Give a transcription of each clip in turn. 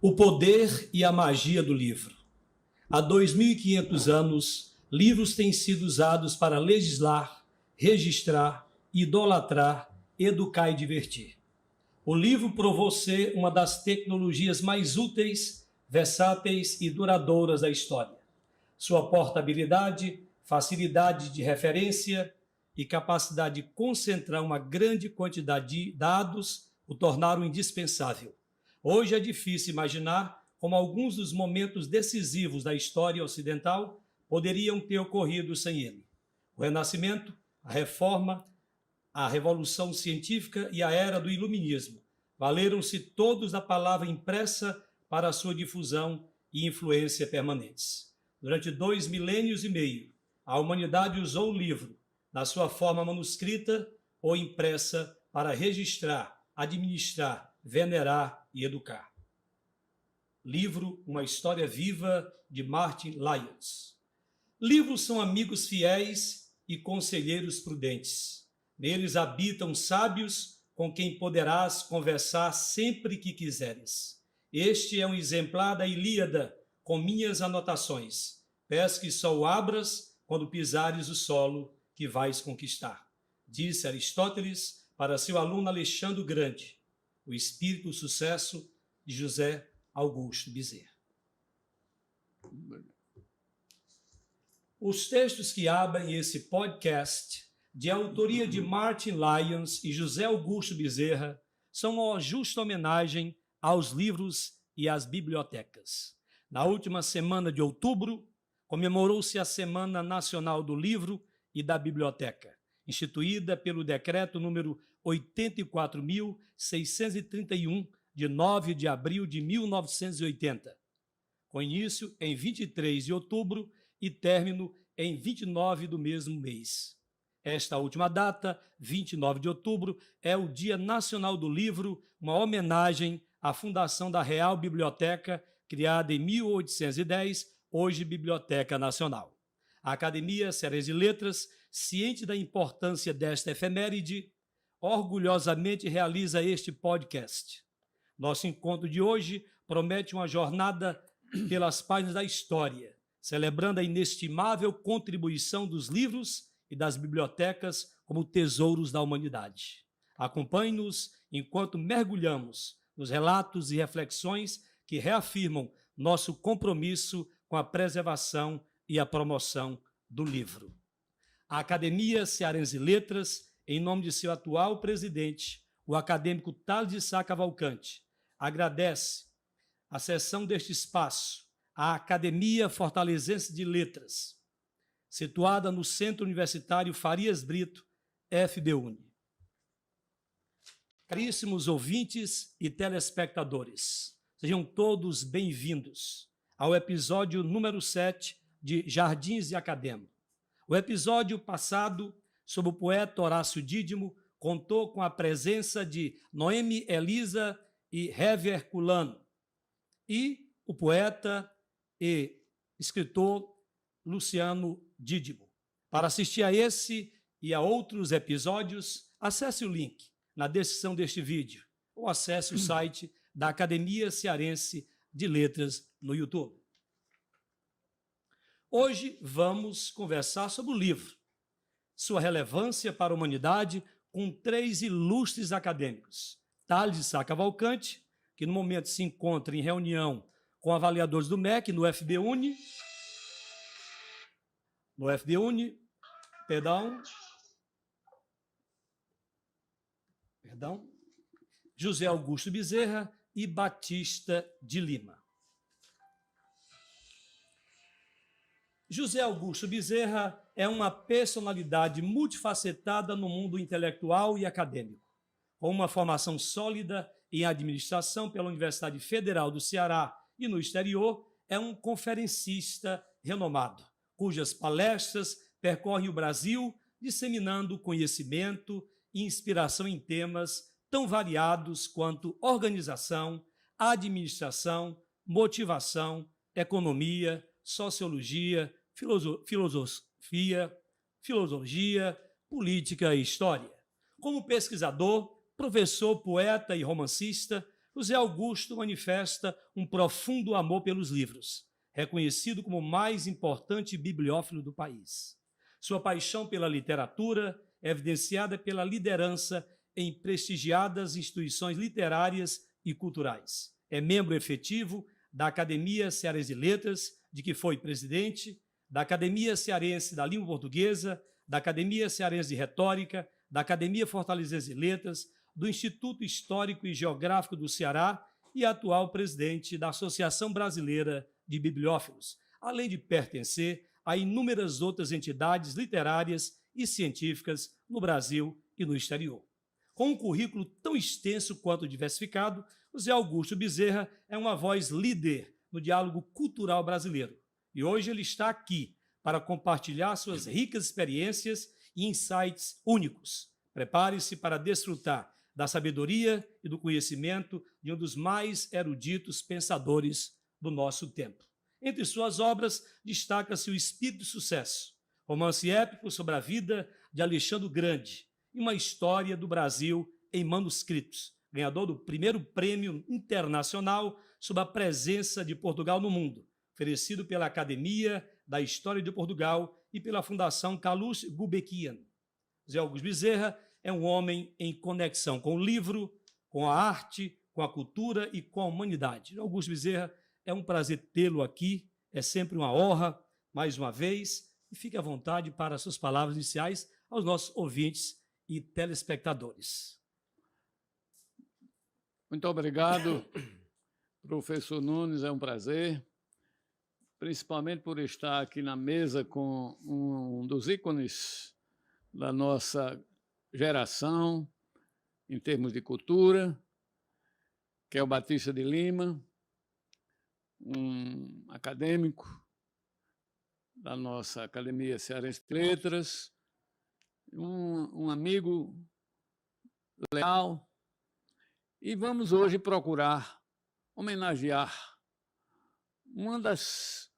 O poder e a magia do livro. Há 2.500 anos, livros têm sido usados para legislar, registrar, idolatrar, educar e divertir. O livro provou ser uma das tecnologias mais úteis, versáteis e duradouras da história. Sua portabilidade, facilidade de referência e capacidade de concentrar uma grande quantidade de dados o tornaram indispensável. Hoje é difícil imaginar como alguns dos momentos decisivos da história ocidental poderiam ter ocorrido sem ele. O Renascimento, a Reforma, a Revolução Científica e a Era do Iluminismo valeram-se todos da palavra impressa para a sua difusão e influência permanentes. Durante 2 milênios e meio, a humanidade usou o livro, na sua forma manuscrita ou impressa, para registrar, administrar, venerar e educar. Livro Uma História Viva, de Martin Lyons. Livros são amigos fiéis e conselheiros prudentes. Neles habitam sábios com quem poderás conversar sempre que quiseres. Este é um exemplar da Ilíada, com minhas anotações. Peço que só o abras quando pisares o solo que vais conquistar. Disse Aristóteles para seu aluno Alexandre o Grande. O Espírito do Sucesso, de José Augusto Bezerra. Os textos que abrem esse podcast, de autoria de Martin Lyons e José Augusto Bezerra, são uma justa homenagem aos livros e às bibliotecas. Na última semana de outubro, comemorou-se a Semana Nacional do Livro e da Biblioteca, instituída pelo Decreto número 84.631, de 9 de abril de 1980, com início em 23 de outubro e término em 29 do mesmo mês. Esta última data, 29 de outubro, é o Dia Nacional do Livro, uma homenagem à fundação da Real Biblioteca, criada em 1810, hoje Biblioteca Nacional. A Academia Cearense de Letras, ciente da importância desta efeméride, orgulhosamente realiza este podcast. Nosso encontro de hoje promete uma jornada pelas páginas da história, celebrando a inestimável contribuição dos livros e das bibliotecas como tesouros da humanidade. Acompanhe-nos enquanto mergulhamos nos relatos e reflexões que reafirmam nosso compromisso com a preservação e a promoção do livro. A Academia Cearense de Letras, em nome de seu atual presidente, o acadêmico Thales de Sá Cavalcante, agradece a cessão deste espaço à Academia Fortalezense de Letras, situada no Centro Universitário Farias Brito, FBUNE. Caríssimos ouvintes e telespectadores, sejam todos bem-vindos ao episódio número 7 de Jardins e Academo. O episódio passado, sobre o poeta Horácio Dídimo, contou com a presença de Noemi Elisa e Hever Culano e o poeta e escritor Luciano Dídimo. Para assistir a esse e a outros episódios, acesse o link na descrição deste vídeo ou acesse o site da Academia Cearense de Letras no YouTube. Hoje vamos conversar sobre o livro, sua relevância para a humanidade, com 3 ilustres acadêmicos. Thales de Sá Cavalcante, que no momento se encontra em reunião com avaliadores do MEC no FBUNE, José Augusto Bezerra e Batista de Lima. José Augusto Bezerra é uma personalidade multifacetada no mundo intelectual e acadêmico, com uma formação sólida em administração pela Universidade Federal do Ceará e no exterior, é um conferencista renomado, cujas palestras percorrem o Brasil, disseminando conhecimento e inspiração em temas tão variados quanto organização, administração, motivação, economia, sociologia, filosofia, política e história. Como pesquisador, professor, poeta e romancista, José Augusto manifesta um profundo amor pelos livros, reconhecido como o mais importante bibliófilo do país. Sua paixão pela literatura é evidenciada pela liderança em prestigiadas instituições literárias e culturais. É membro efetivo da Academia Cearense de Letras, de que foi presidente, da Academia Cearense da Língua Portuguesa, da Academia Cearense de Retórica, da Academia Fortalezense de Letras, do Instituto Histórico e Geográfico do Ceará e atual presidente da Associação Brasileira de Bibliófilos, além de pertencer a inúmeras outras entidades literárias e científicas no Brasil e no exterior. Com um currículo tão extenso quanto diversificado, José Augusto Bezerra é uma voz líder no diálogo cultural brasileiro. E hoje ele está aqui para compartilhar suas ricas experiências e insights únicos. Prepare-se para desfrutar da sabedoria e do conhecimento de um dos mais eruditos pensadores do nosso tempo. Entre suas obras, destaca-se O Espírito do Sucesso, romance épico sobre a vida de Alexandre o Grande e uma história do Brasil em manuscritos, ganhador do primeiro prêmio internacional sobre a presença de Portugal no mundo, oferecido pela Academia da História de Portugal e pela Fundação Calouste Gulbenkian. José Augusto Bezerra é um homem em conexão com o livro, com a arte, com a cultura e com a humanidade. Augusto Bezerra, é um prazer tê-lo aqui, é sempre uma honra, mais uma vez, e fique à vontade para as suas palavras iniciais aos nossos ouvintes e telespectadores. Muito obrigado, professor Nunes, é um prazer, principalmente por estar aqui na mesa com um dos ícones da nossa geração, em termos de cultura, que é o Batista de Lima, um acadêmico da nossa Academia Cearense de Letras, um amigo leal, e vamos hoje procurar homenagear uma das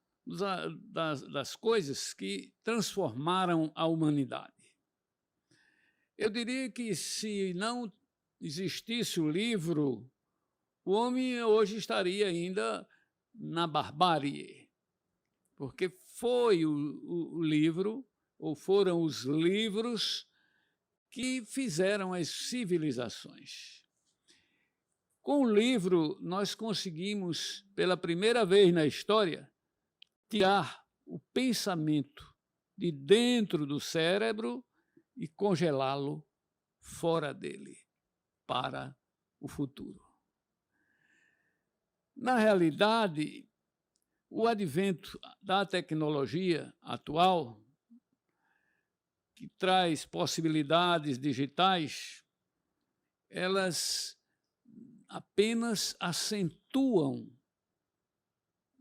coisas que transformaram a humanidade. Eu diria que se não existisse o livro, o homem hoje estaria ainda na barbárie, porque foi o livro, ou foram os livros, que fizeram as civilizações. Com o livro, nós conseguimos, pela primeira vez na história, tirar o pensamento de dentro do cérebro e congelá-lo fora dele, para o futuro. Na realidade, o advento da tecnologia atual, que traz possibilidades digitais, elas apenas acentuam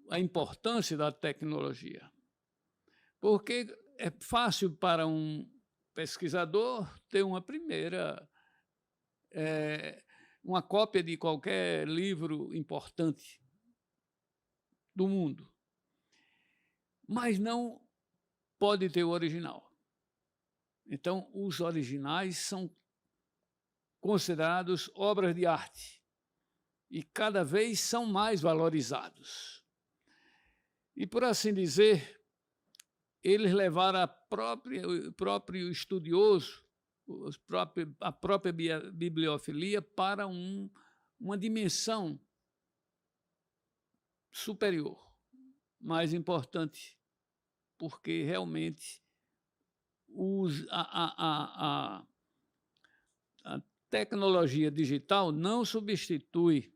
a importância da tecnologia. Porque é fácil para um pesquisador ter uma cópia de qualquer livro importante do mundo, mas não pode ter o original. Então, os originais são considerados obras de arte e cada vez são mais valorizados. E, por assim dizer, eles levaram o próprio estudioso, a própria bibliofilia para uma dimensão superior, mais importante, porque realmente a tecnologia digital não substitui,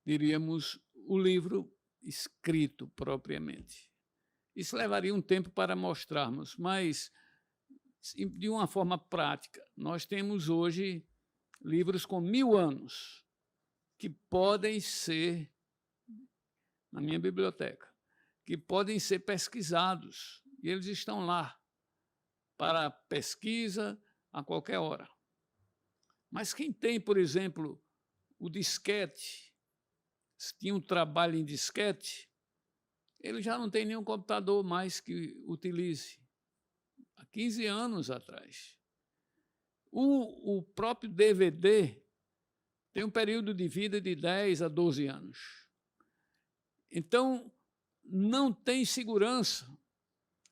diríamos, o livro escrito propriamente. Isso levaria um tempo para mostrarmos, mas, de uma forma prática, nós temos hoje livros com 1000 anos que podem ser, na minha biblioteca, que podem ser pesquisados, e eles estão lá para pesquisa a qualquer hora. Mas quem tem, por exemplo, o disquete, se tinha um trabalho em disquete, ele já não tem nenhum computador mais que utilize. Há 15 anos atrás. O próprio DVD tem um período de vida de 10 a 12 anos. Então, não tem segurança,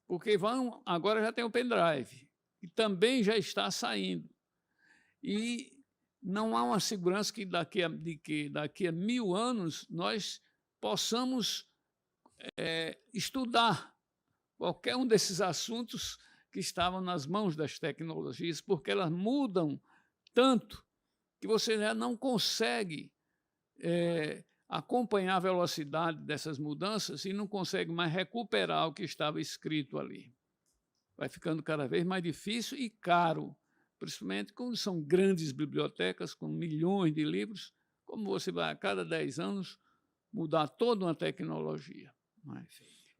porque agora já tem o pendrive, que também já está saindo. E não há uma segurança que daqui a 1000 anos nós possamos estudar qualquer um desses assuntos que estavam nas mãos das tecnologias, porque elas mudam tanto que você já não consegue acompanhar a velocidade dessas mudanças e não consegue mais recuperar o que estava escrito ali. Vai ficando cada vez mais difícil e caro, principalmente quando são grandes bibliotecas com milhões de livros, como você vai a cada 10 anos mudar toda uma tecnologia.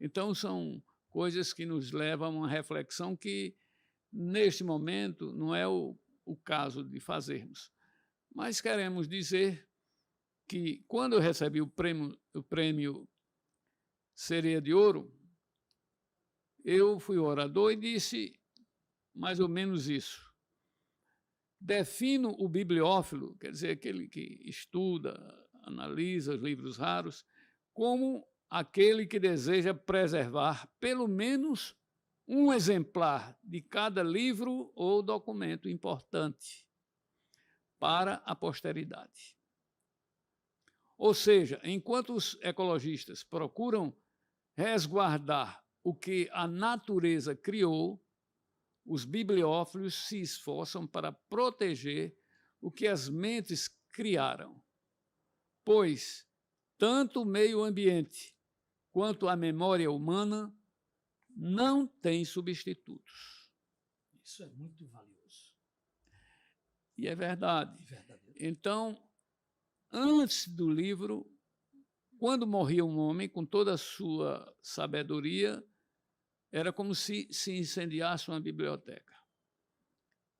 Então, são coisas que nos levam a uma reflexão que, neste momento, não é o caso de fazermos. Mas queremos dizer que, quando eu recebi o prêmio Sereia de Ouro, eu fui orador e disse mais ou menos isso. Defino o bibliófilo, quer dizer, aquele que estuda, analisa os livros raros, como aquele que deseja preservar pelo menos um exemplar de cada livro ou documento importante para a posteridade. Ou seja, enquanto os ecologistas procuram resguardar o que a natureza criou, os bibliófilos se esforçam para proteger o que as mentes criaram, pois tanto o meio ambiente quanto a memória humana não têm substitutos. Isso é muito valioso. E é verdade. Verdadeiro. Então, antes do livro, quando morria um homem, com toda a sua sabedoria, era como se incendiasse uma biblioteca.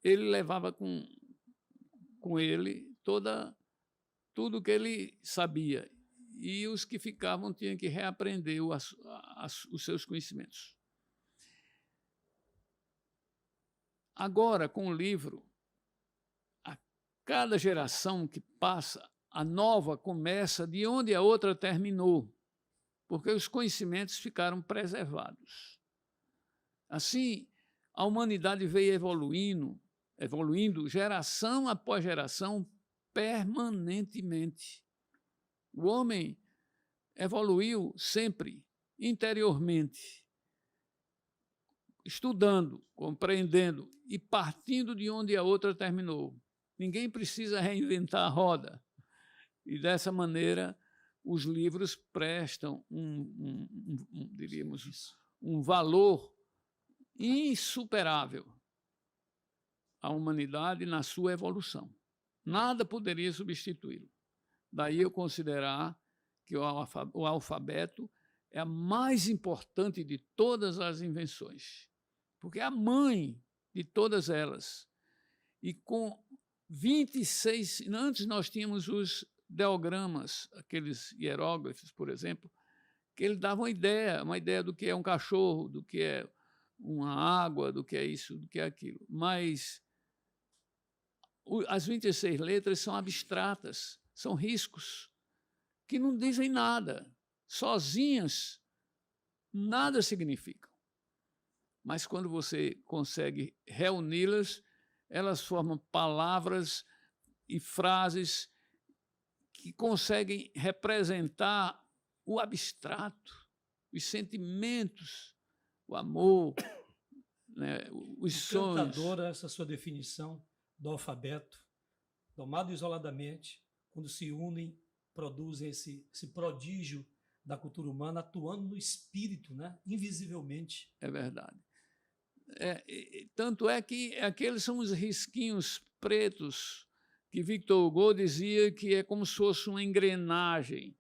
Ele levava com ele tudo que ele sabia, e os que ficavam tinham que reaprender os seus conhecimentos. Agora, com o livro, a cada geração que passa, a nova começa de onde a outra terminou, porque os conhecimentos ficaram preservados. Assim, a humanidade veio evoluindo geração após geração, permanentemente. O homem evoluiu sempre, interiormente, estudando, compreendendo e partindo de onde a outra terminou. Ninguém precisa reinventar a roda. E, dessa maneira, os livros prestam diríamos, um valor insuperável à humanidade na sua evolução. Nada poderia substituí-lo. Daí eu considerar que o alfabeto é a mais importante de todas as invenções, porque é a mãe de todas elas. E com 26... Antes nós tínhamos os ideogramas, aqueles hieróglifos, por exemplo, que ele dava uma ideia do que é um cachorro, do que é uma água, do que é isso, do que é aquilo. Mas as 26 letras são abstratas, são riscos, que não dizem nada. Sozinhas, nada significam. Mas quando você consegue reuni-las, elas formam palavras e frases que conseguem representar o abstrato, os sentimentos, o amor, né, os sonhos. Encantadora essa sua definição do alfabeto, tomado isoladamente, quando se unem, produzem esse prodígio da cultura humana, atuando no espírito, né, invisivelmente. É verdade. Tanto é que aqueles são os risquinhos pretos que Victor Hugo dizia que é como se fosse uma engrenagem,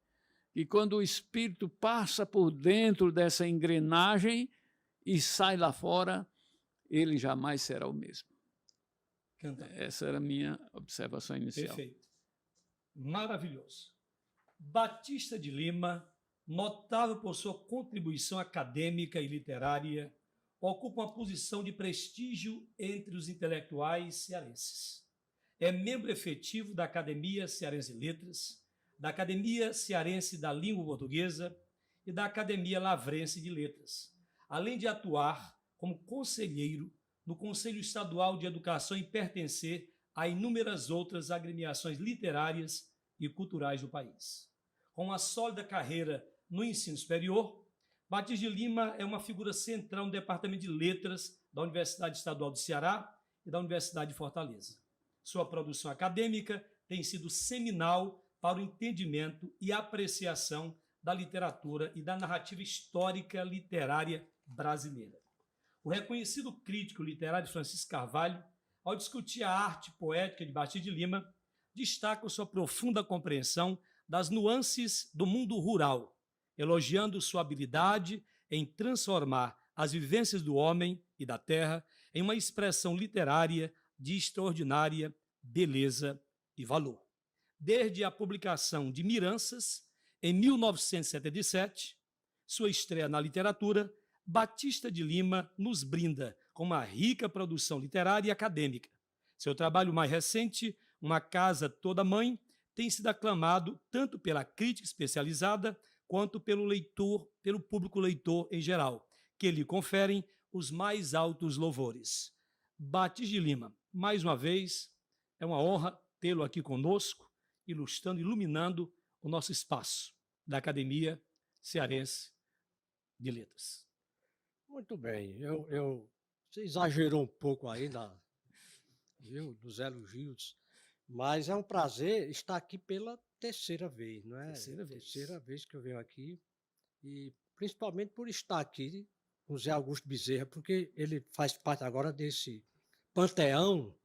e quando o espírito passa por dentro dessa engrenagem e sai lá fora, ele jamais será o mesmo. Essa era a minha observação inicial. Perfeito. Maravilhoso. Batista de Lima, notável por sua contribuição acadêmica e literária, ocupa uma posição de prestígio entre os intelectuais cearenses. É membro efetivo da Academia Cearense de Letras, da Academia Cearense da Língua Portuguesa e da Academia Lavrense de Letras, além de atuar como conselheiro no Conselho Estadual de Educação e pertencer a inúmeras outras agremiações literárias e culturais do país. Com uma sólida carreira no ensino superior, Batista de Lima é uma figura central no Departamento de Letras da Universidade Estadual do Ceará e da Universidade de Fortaleza. Sua produção acadêmica tem sido seminal para o entendimento e apreciação da literatura e da narrativa histórica literária brasileira. O reconhecido crítico literário Francisco Carvalho, ao discutir a arte poética de Batista de Lima, destaca sua profunda compreensão das nuances do mundo rural, elogiando sua habilidade em transformar as vivências do homem e da terra em uma expressão literária de extraordinária beleza e valor. Desde a publicação de Miranças, em 1977, sua estreia na literatura, Batista de Lima nos brinda com uma rica produção literária e acadêmica. Seu trabalho mais recente, Uma Casa Toda Mãe, tem sido aclamado tanto pela crítica especializada quanto pelo público leitor em geral, que lhe conferem os mais altos louvores. Batista de Lima, mais uma vez, é uma honra tê-lo aqui conosco, ilustrando, iluminando o nosso espaço da Academia Cearense de Letras. Muito bem, você exagerou um pouco aí nos elogios, mas é um prazer estar aqui pela terceira vez, não é? Terceira vez que eu venho aqui, e principalmente por estar aqui com o Zé Augusto Bezerra, porque ele faz parte agora desse panteão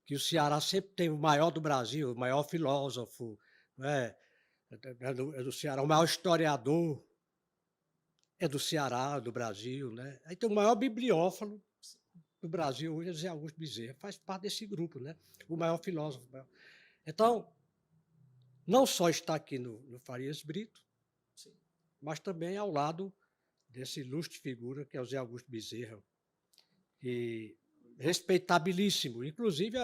que o Ceará sempre teve, o maior do Brasil, o maior filósofo, não é? É do Ceará, o maior historiador é do Ceará, do Brasil, né? Aí tem o maior bibliófilo do Brasil hoje, é Zé Augusto Bezerra, faz parte desse grupo, né? O maior filósofo. Então, não só está aqui no Farias Brito, sim, mas também ao lado dessa ilustre figura que é o Zé Augusto Bezerra, e respeitabilíssimo. Inclusive,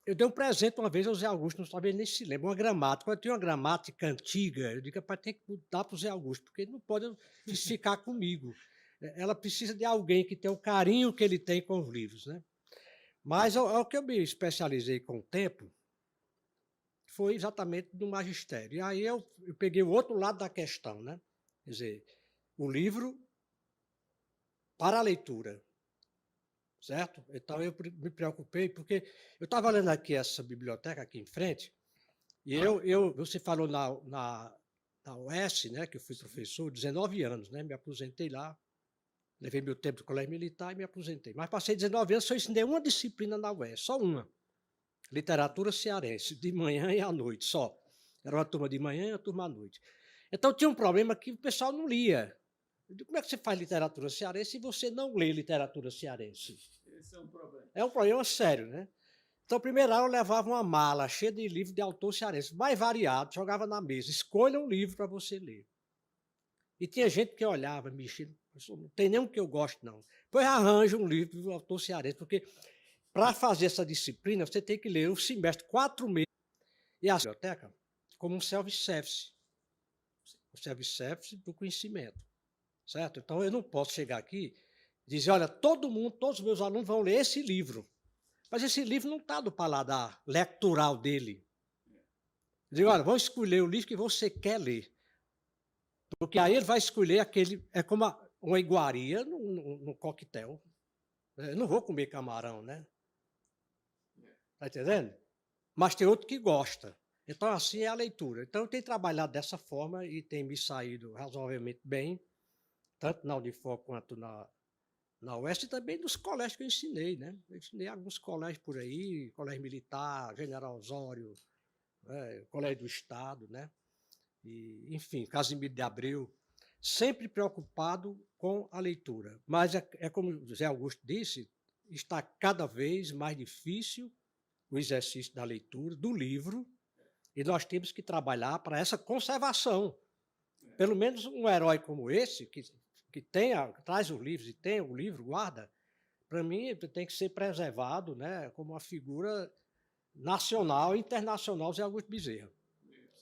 eu dei um presente uma vez ao Zé Augusto, não sabia nem se lembra, uma gramática. Quando tinha uma gramática antiga, eu digo, rapaz, tem que dar para o Zé Augusto, porque ele não pode ficar comigo. Ela precisa de alguém que tenha o carinho que ele tem com os livros, né? Mas o que eu me especializei com o tempo foi exatamente no magistério. E aí eu peguei o outro lado da questão, né? Quer dizer, o livro para a leitura, certo? Então eu me preocupei, porque eu estava lendo aqui essa biblioteca aqui em frente, e você falou na UES, né, que eu fui professor, 19 anos, né? Me aposentei lá, levei meu tempo do colégio militar e me aposentei. Mas passei 19 anos, só ensinei uma disciplina na UES, só uma. Literatura cearense, de manhã e à noite, só. Era uma turma de manhã e uma turma à noite. Então tinha um problema que o pessoal não lia. Eu digo, como é que você faz literatura cearense se você não lê literatura cearense? Esse é um problema. É um problema sério, né? Então, primeiro eu levava uma mala cheia de livros de autor cearense, mais variado, jogava na mesa. Escolha um livro para você ler. E tinha gente que olhava, mexendo, não tem nenhum que eu gosto, não. Pois arranja um livro do autor cearense, porque para fazer essa disciplina, você tem que ler o semestre 4 meses. E a biblioteca como um self-service. O self-service do conhecimento. Certo? Então, eu não posso chegar aqui e dizer, olha, todos os meus alunos vão ler esse livro. Mas esse livro não está do paladar lectural dele. Eu digo, olha, vamos escolher o livro que você quer ler. Porque aí ele vai escolher aquele... É como uma iguaria no coquetel. Eu não vou comer camarão, né? Está entendendo? Mas tem outro que gosta. Então, assim é a leitura. Então, eu tenho trabalhado dessa forma e tem me saído razoavelmente bem, tanto na Unifor quanto na UES, e também nos colégios que eu ensinei, né? Eu ensinei alguns colégios por aí, Colégio Militar, General Osório, Colégio do Estado, né? E, enfim, Casimiro de Abreu, sempre preocupado com a leitura. Mas é como o Zé Augusto disse, está cada vez mais difícil o exercício da leitura, do livro, e nós temos que trabalhar para essa conservação. Pelo menos um herói como esse, que traz os livros e tem o livro, guarda, para mim, tem que ser preservado, né, como uma figura nacional e internacional, Zé Augusto Bezerra.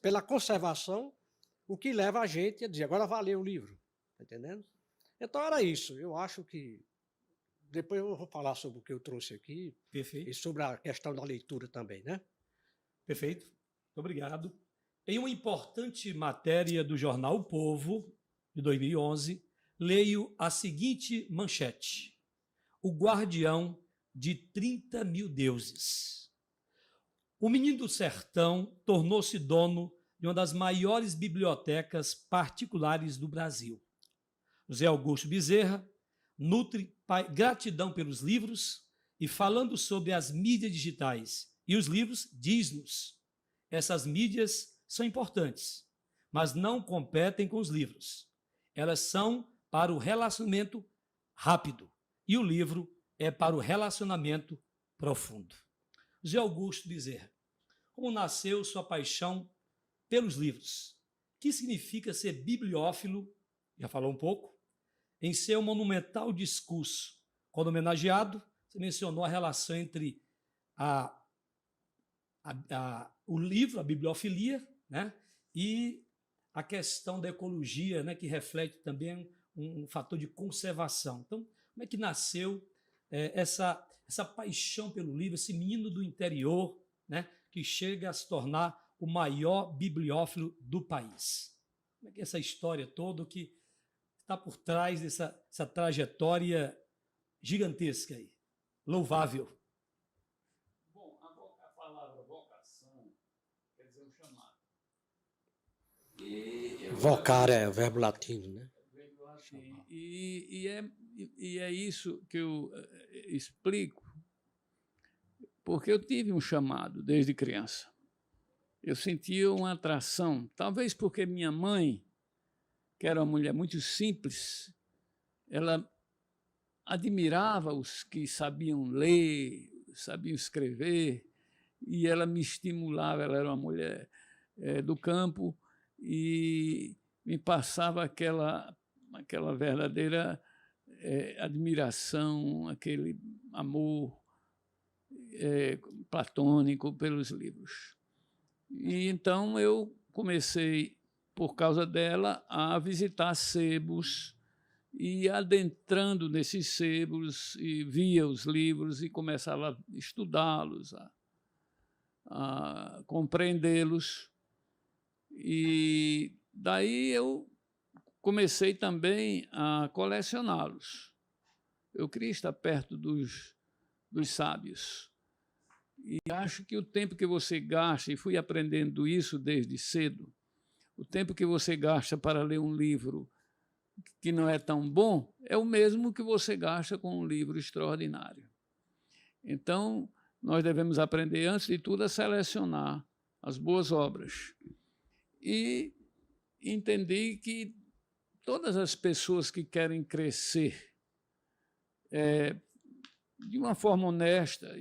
Pela conservação, o que leva a gente a dizer, agora valeu o livro, tá entendendo? Então era isso, eu acho que, depois eu vou falar sobre o que eu trouxe aqui, Perfeito. e sobre a questão da leitura também, né? Perfeito. Muito obrigado. Em uma importante matéria do jornal O Povo, de 2011, leio a seguinte manchete: O guardião de 30 mil deuses. O menino do sertão tornou-se dono de uma das maiores bibliotecas particulares do Brasil. José Augusto Bezerra nutre gratidão pelos livros e, falando sobre as mídias digitais e os livros, diz-nos: essas mídias são importantes, mas não competem com os livros. Elas são para o relacionamento rápido e o livro é para o relacionamento profundo. José Augusto Bezerra, como nasceu sua paixão pelos livros? O que significa ser bibliófilo? Já falou um pouco. Em seu monumental discurso, quando homenageado, você mencionou a relação entre o livro, a bibliofilia, né, e a questão da ecologia, né, que reflete também um fator de conservação. Então, como é que nasceu essa paixão pelo livro, esse menino do interior, né, que chega a se tornar o maior bibliófilo do país? Como é que é essa história toda que está por trás dessa trajetória gigantesca aí, louvável? Bom, a palavra vocação quer dizer um chamado. Vocar é o verbo latino, né? E é isso que eu explico, porque eu tive um chamado desde criança. Eu sentia uma atração, talvez porque minha mãe, que era uma mulher muito simples, ela admirava os que sabiam ler, sabiam escrever, e ela me estimulava. Ela era uma mulher do campo e me passava aquela verdadeira admiração, aquele amor platônico pelos livros. E então eu comecei, por causa dela, a visitar sebos e adentrando nesses sebos e via os livros e começava a estudá-los, a compreendê-los. E daí eu comecei também a colecioná-los. Eu queria estar perto dos sábios. E acho que o tempo que você gasta, e fui aprendendo isso desde cedo, o tempo que você gasta para ler um livro que não é tão bom é o mesmo que você gasta com um livro extraordinário. Então, nós devemos aprender, antes de tudo, a selecionar as boas obras. E entendi que todas as pessoas que querem crescer de uma forma honesta,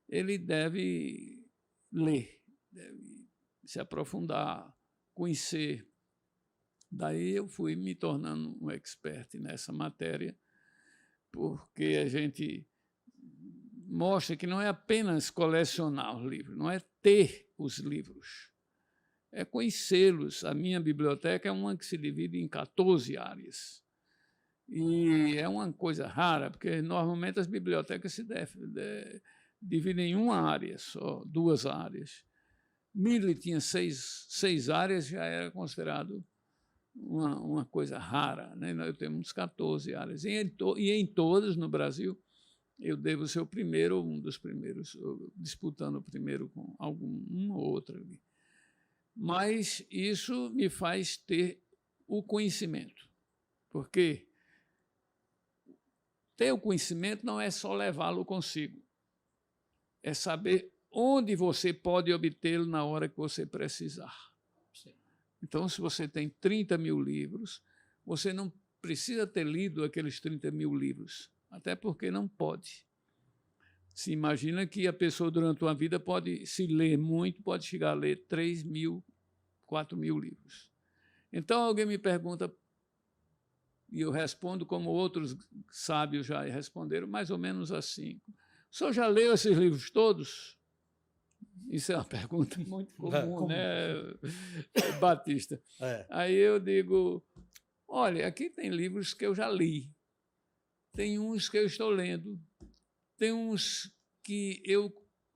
ele deve ler, deve se aprofundar, conhecer. Daí eu fui me tornando um expert nessa matéria, porque a gente mostra que não é apenas colecionar os livros, não é ter os livros, é conhecê-los. A minha biblioteca é uma que se divide em 14 áreas. E é uma coisa rara, porque normalmente as bibliotecas se dividem em uma área só, 2 áreas. Mille tinha 6 áreas, já era considerado uma coisa rara, né? Nós temos 14 áreas. E em todas no Brasil, eu devo ser o primeiro, um dos primeiros, disputando o primeiro com um ou outro ali. Mas isso me faz ter o conhecimento, porque ter o conhecimento não é só levá-lo consigo, é saber onde você pode obtê-lo na hora que você precisar. Então, se você tem 30 mil livros, você não precisa ter lido aqueles 30 mil livros, até porque não pode. Se imagina que a pessoa, durante uma vida, pode, se ler muito, pode chegar a ler 3 mil, 4 mil livros. Então, alguém me pergunta, e eu respondo como outros sábios já responderam, mais ou menos assim. O senhor já leu esses livros todos? Isso é uma pergunta muito comum, né, Batista? Aí eu digo, olha, aqui tem livros que eu já li, tem uns que eu estou lendo, tem uns que eu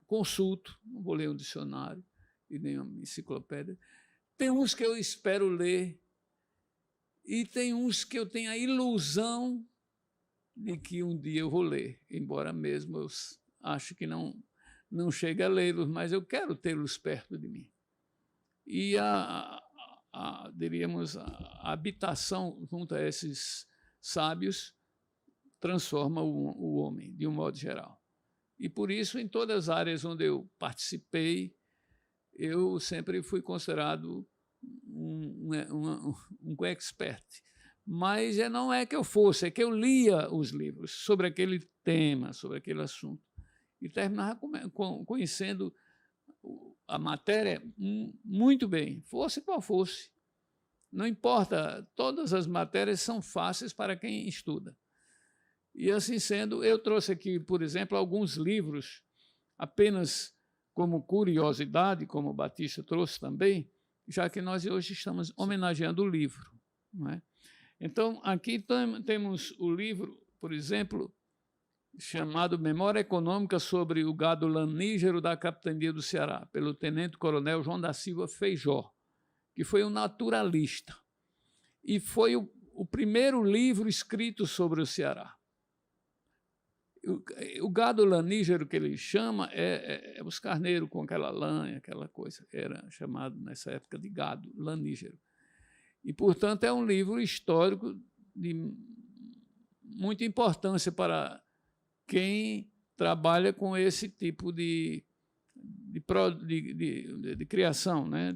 consulto, não vou ler um dicionário e nem uma enciclopédia, tem uns que eu espero ler e tem uns que eu tenho a ilusão de que um dia eu vou ler, embora mesmo eu acho que não chegue a lê-los, mas eu quero tê-los perto de mim. E diríamos, a habitação junto a esses sábios transforma o homem, de um modo geral. E, por isso, em todas as áreas onde eu participei, eu sempre fui considerado um expert. Mas não é que eu fosse, é que eu lia os livros sobre aquele tema, sobre aquele assunto. E terminava conhecendo a matéria muito bem, fosse qual fosse. Não importa, todas as matérias são fáceis para quem estuda. E, assim sendo, eu trouxe aqui, por exemplo, alguns livros, apenas como curiosidade, como o Batista trouxe também, já que nós hoje estamos homenageando o livro. Não é? Então, aqui temos o livro, por exemplo, chamado Memória Econômica sobre o Gado Lanígero da Capitania do Ceará, pelo tenente-coronel João da Silva Feijó, que foi um naturalista. E foi o primeiro livro escrito sobre o Ceará. O gado lanígero que ele chama é os carneiros com aquela lã, aquela coisa. Era chamado, nessa época, de gado lanígero. E, portanto, é um livro histórico de muita importância para quem trabalha com esse tipo de criação. Né?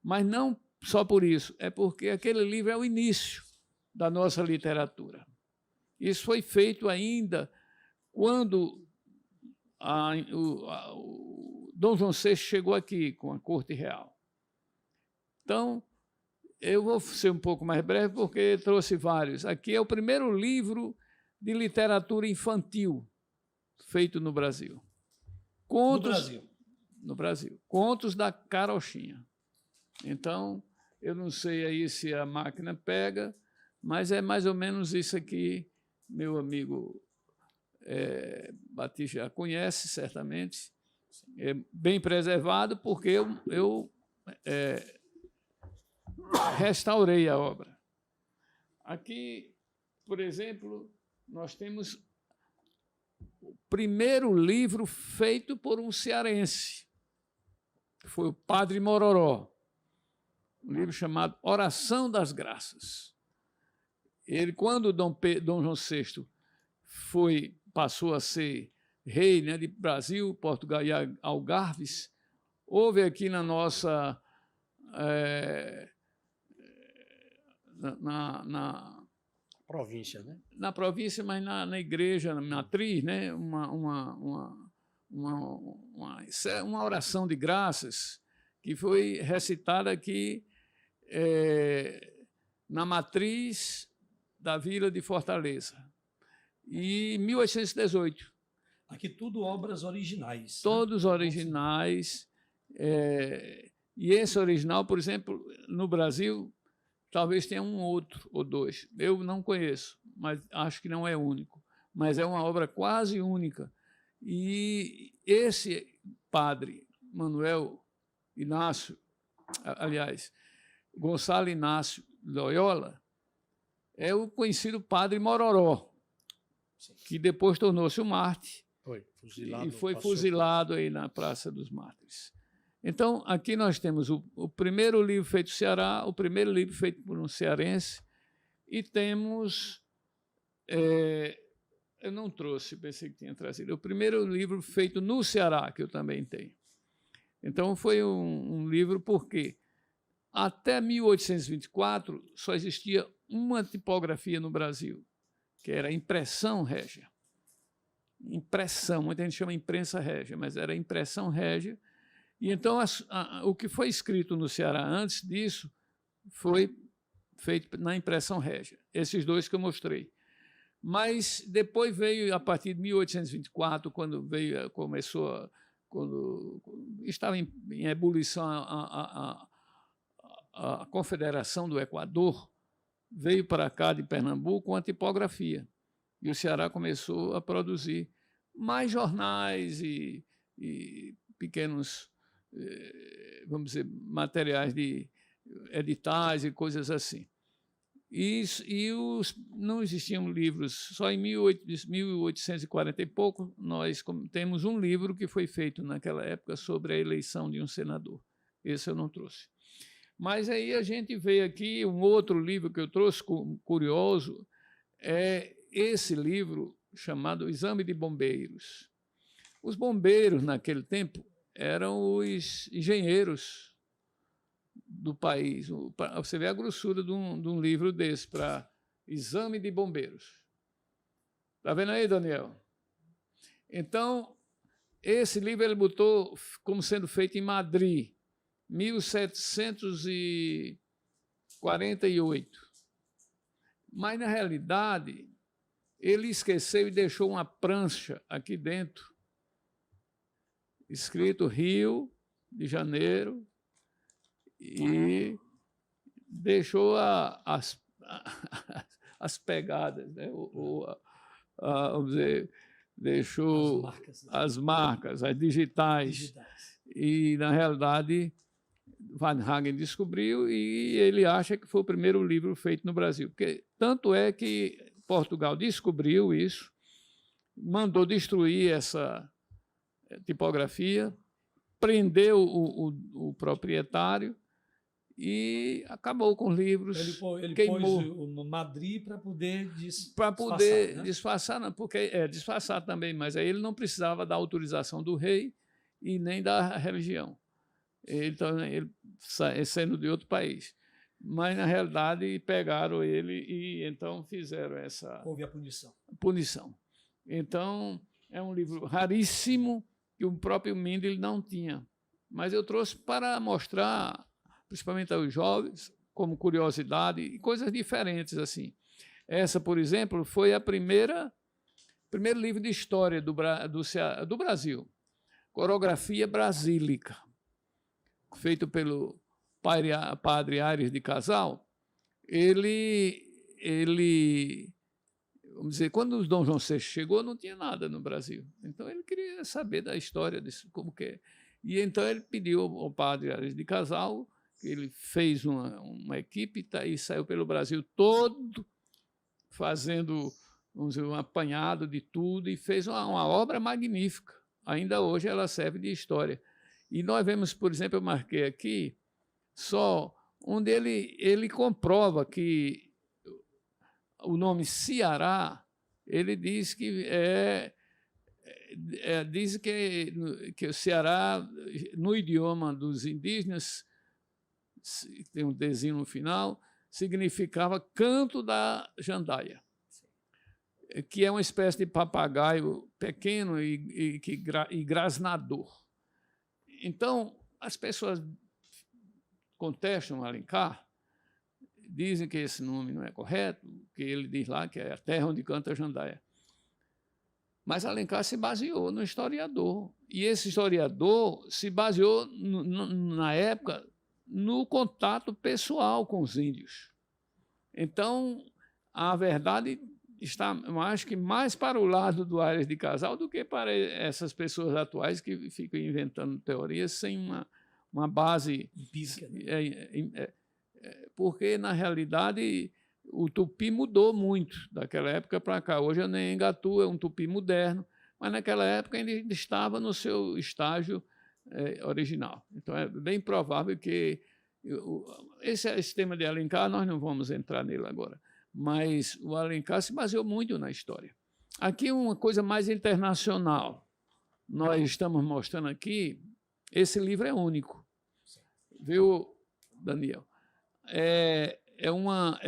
Mas não só por isso, é porque aquele livro é o início da nossa literatura. Isso foi feito ainda quando o Dom João VI chegou aqui com a Corte Real. Então, eu vou ser um pouco mais breve, porque trouxe vários. Aqui é o primeiro livro de literatura infantil feito no Brasil. No Brasil. Contos da Carochinha. Então, eu não sei aí se a máquina pega, mas é mais ou menos isso aqui, meu amigo Batista já conhece, certamente. É bem preservado, porque eu restaurei a obra. Aqui, por exemplo, nós temos o primeiro livro feito por um cearense, que foi o Padre Mororó, um livro chamado Oração das Graças. Ele, quando Dom João VI passou a ser rei, né, de Brasil, Portugal e Algarves, houve aqui na nossa na província, né? Na província, mas na igreja, na matriz, né, uma oração de graças que foi recitada aqui na matriz da vila de Fortaleza, em 1818. Aqui tudo obras originais. Todos originais. E esse original, por exemplo, no Brasil, talvez tenha um outro ou dois. Eu não conheço, mas acho que não é único. Mas é uma obra quase única. E esse padre, Manuel Inácio, aliás, Gonçalo Inácio Loyola, é o conhecido Padre Mororó, que depois tornou-se um mártir e foi fuzilado aí na Praça dos Mártires. Então, aqui nós temos o primeiro livro feito no Ceará, o primeiro livro feito por um cearense, e temos... eu não trouxe, pensei que tinha trazido. O primeiro livro feito no Ceará, que eu também tenho. Então, foi um livro porque até 1824 só existia uma tipografia no Brasil, que era a impressão régia. Impressão, muita gente chama imprensa régia, mas era impressão régia. E então o que foi escrito no Ceará antes disso foi feito na impressão régia. esses dois que eu mostrei. Mas depois veio, a partir de 1824, quando estava em ebulição a Confederação do Equador, veio para cá de Pernambuco uma tipografia. E o Ceará começou a produzir mais jornais e pequenos, vamos dizer, materiais de editais e coisas assim. Não existiam livros, só em 1840 e pouco nós temos um livro que foi feito naquela época sobre a eleição de um senador. Esse eu não trouxe. Mas aí a gente vê aqui um outro livro que eu trouxe, curioso, é esse livro chamado Exame de Bombeiros. Os bombeiros, naquele tempo, eram os engenheiros do país. Você vê a grossura de um livro desse, para Exame de Bombeiros. Está vendo aí, Daniel? Então, esse livro ele botou como sendo feito em Madrid, 1748. Mas, na realidade, ele esqueceu e deixou uma prancha aqui dentro, escrito Rio de Janeiro, e deixou as pegadas, né? Vamos dizer, deixou as marcas, as digitais. E, na realidade, Van Hagen descobriu e ele acha que foi o primeiro livro feito no Brasil. Porque, tanto é que Portugal descobriu isso, mandou destruir essa tipografia, prendeu o proprietário e acabou com os livros. Ele queimou. pôs no Madrid para poder disfarçar. Para poder né? disfarçar, porque disfarçar também, mas aí ele não precisava da autorização do rei e nem da religião. Então, ele sendo de outro país. Mas, na realidade, pegaram ele e então fizeram essa... Houve a punição. Então, é um livro raríssimo que o próprio Mendel não tinha. Mas eu trouxe para mostrar, principalmente aos jovens, como curiosidade, e coisas diferentes assim. Essa, por exemplo, foi primeiro livro de história do Brasil, Coreografia Brasílica, feito pelo padre Aires de Casal. Ele, vamos dizer, quando o Dom João VI chegou, não tinha nada no Brasil. Então, ele queria saber da história disso, como que é. E então ele pediu ao padre Aires de Casal, que ele fez uma equipe e saiu pelo Brasil todo, fazendo, vamos dizer, um apanhado de tudo, e fez uma obra magnífica. Ainda hoje ela serve de história. E nós vemos, por exemplo, eu marquei aqui, só onde ele comprova que o nome Ceará, ele diz que diz que o Ceará, no idioma dos indígenas, tem um desenho no final, significava canto da jandaia, que é uma espécie de papagaio pequeno e grasnador. Então, as pessoas contestam Alencar, dizem que esse nome não é correto, que ele diz lá que é a terra onde canta a jandaia. Mas Alencar se baseou no historiador. E esse historiador se baseou, na época, no contato pessoal com os índios. Então, a verdade está, eu acho que, mais para o lado do Aires de Casal do que para essas pessoas atuais que ficam inventando teorias sem uma base empírica. Né? Porque, na realidade, o tupi mudou muito daquela época para cá. Hoje, o Anhangatu é um tupi moderno, mas naquela época ainda estava no seu estágio original. Então, é bem provável que esse tema de Alencar, nós não vamos entrar nele agora, mas o Alencar se baseou muito na história. Aqui uma coisa mais internacional. Nós estamos mostrando aqui, esse livro é único. Viu, Daniel? É uma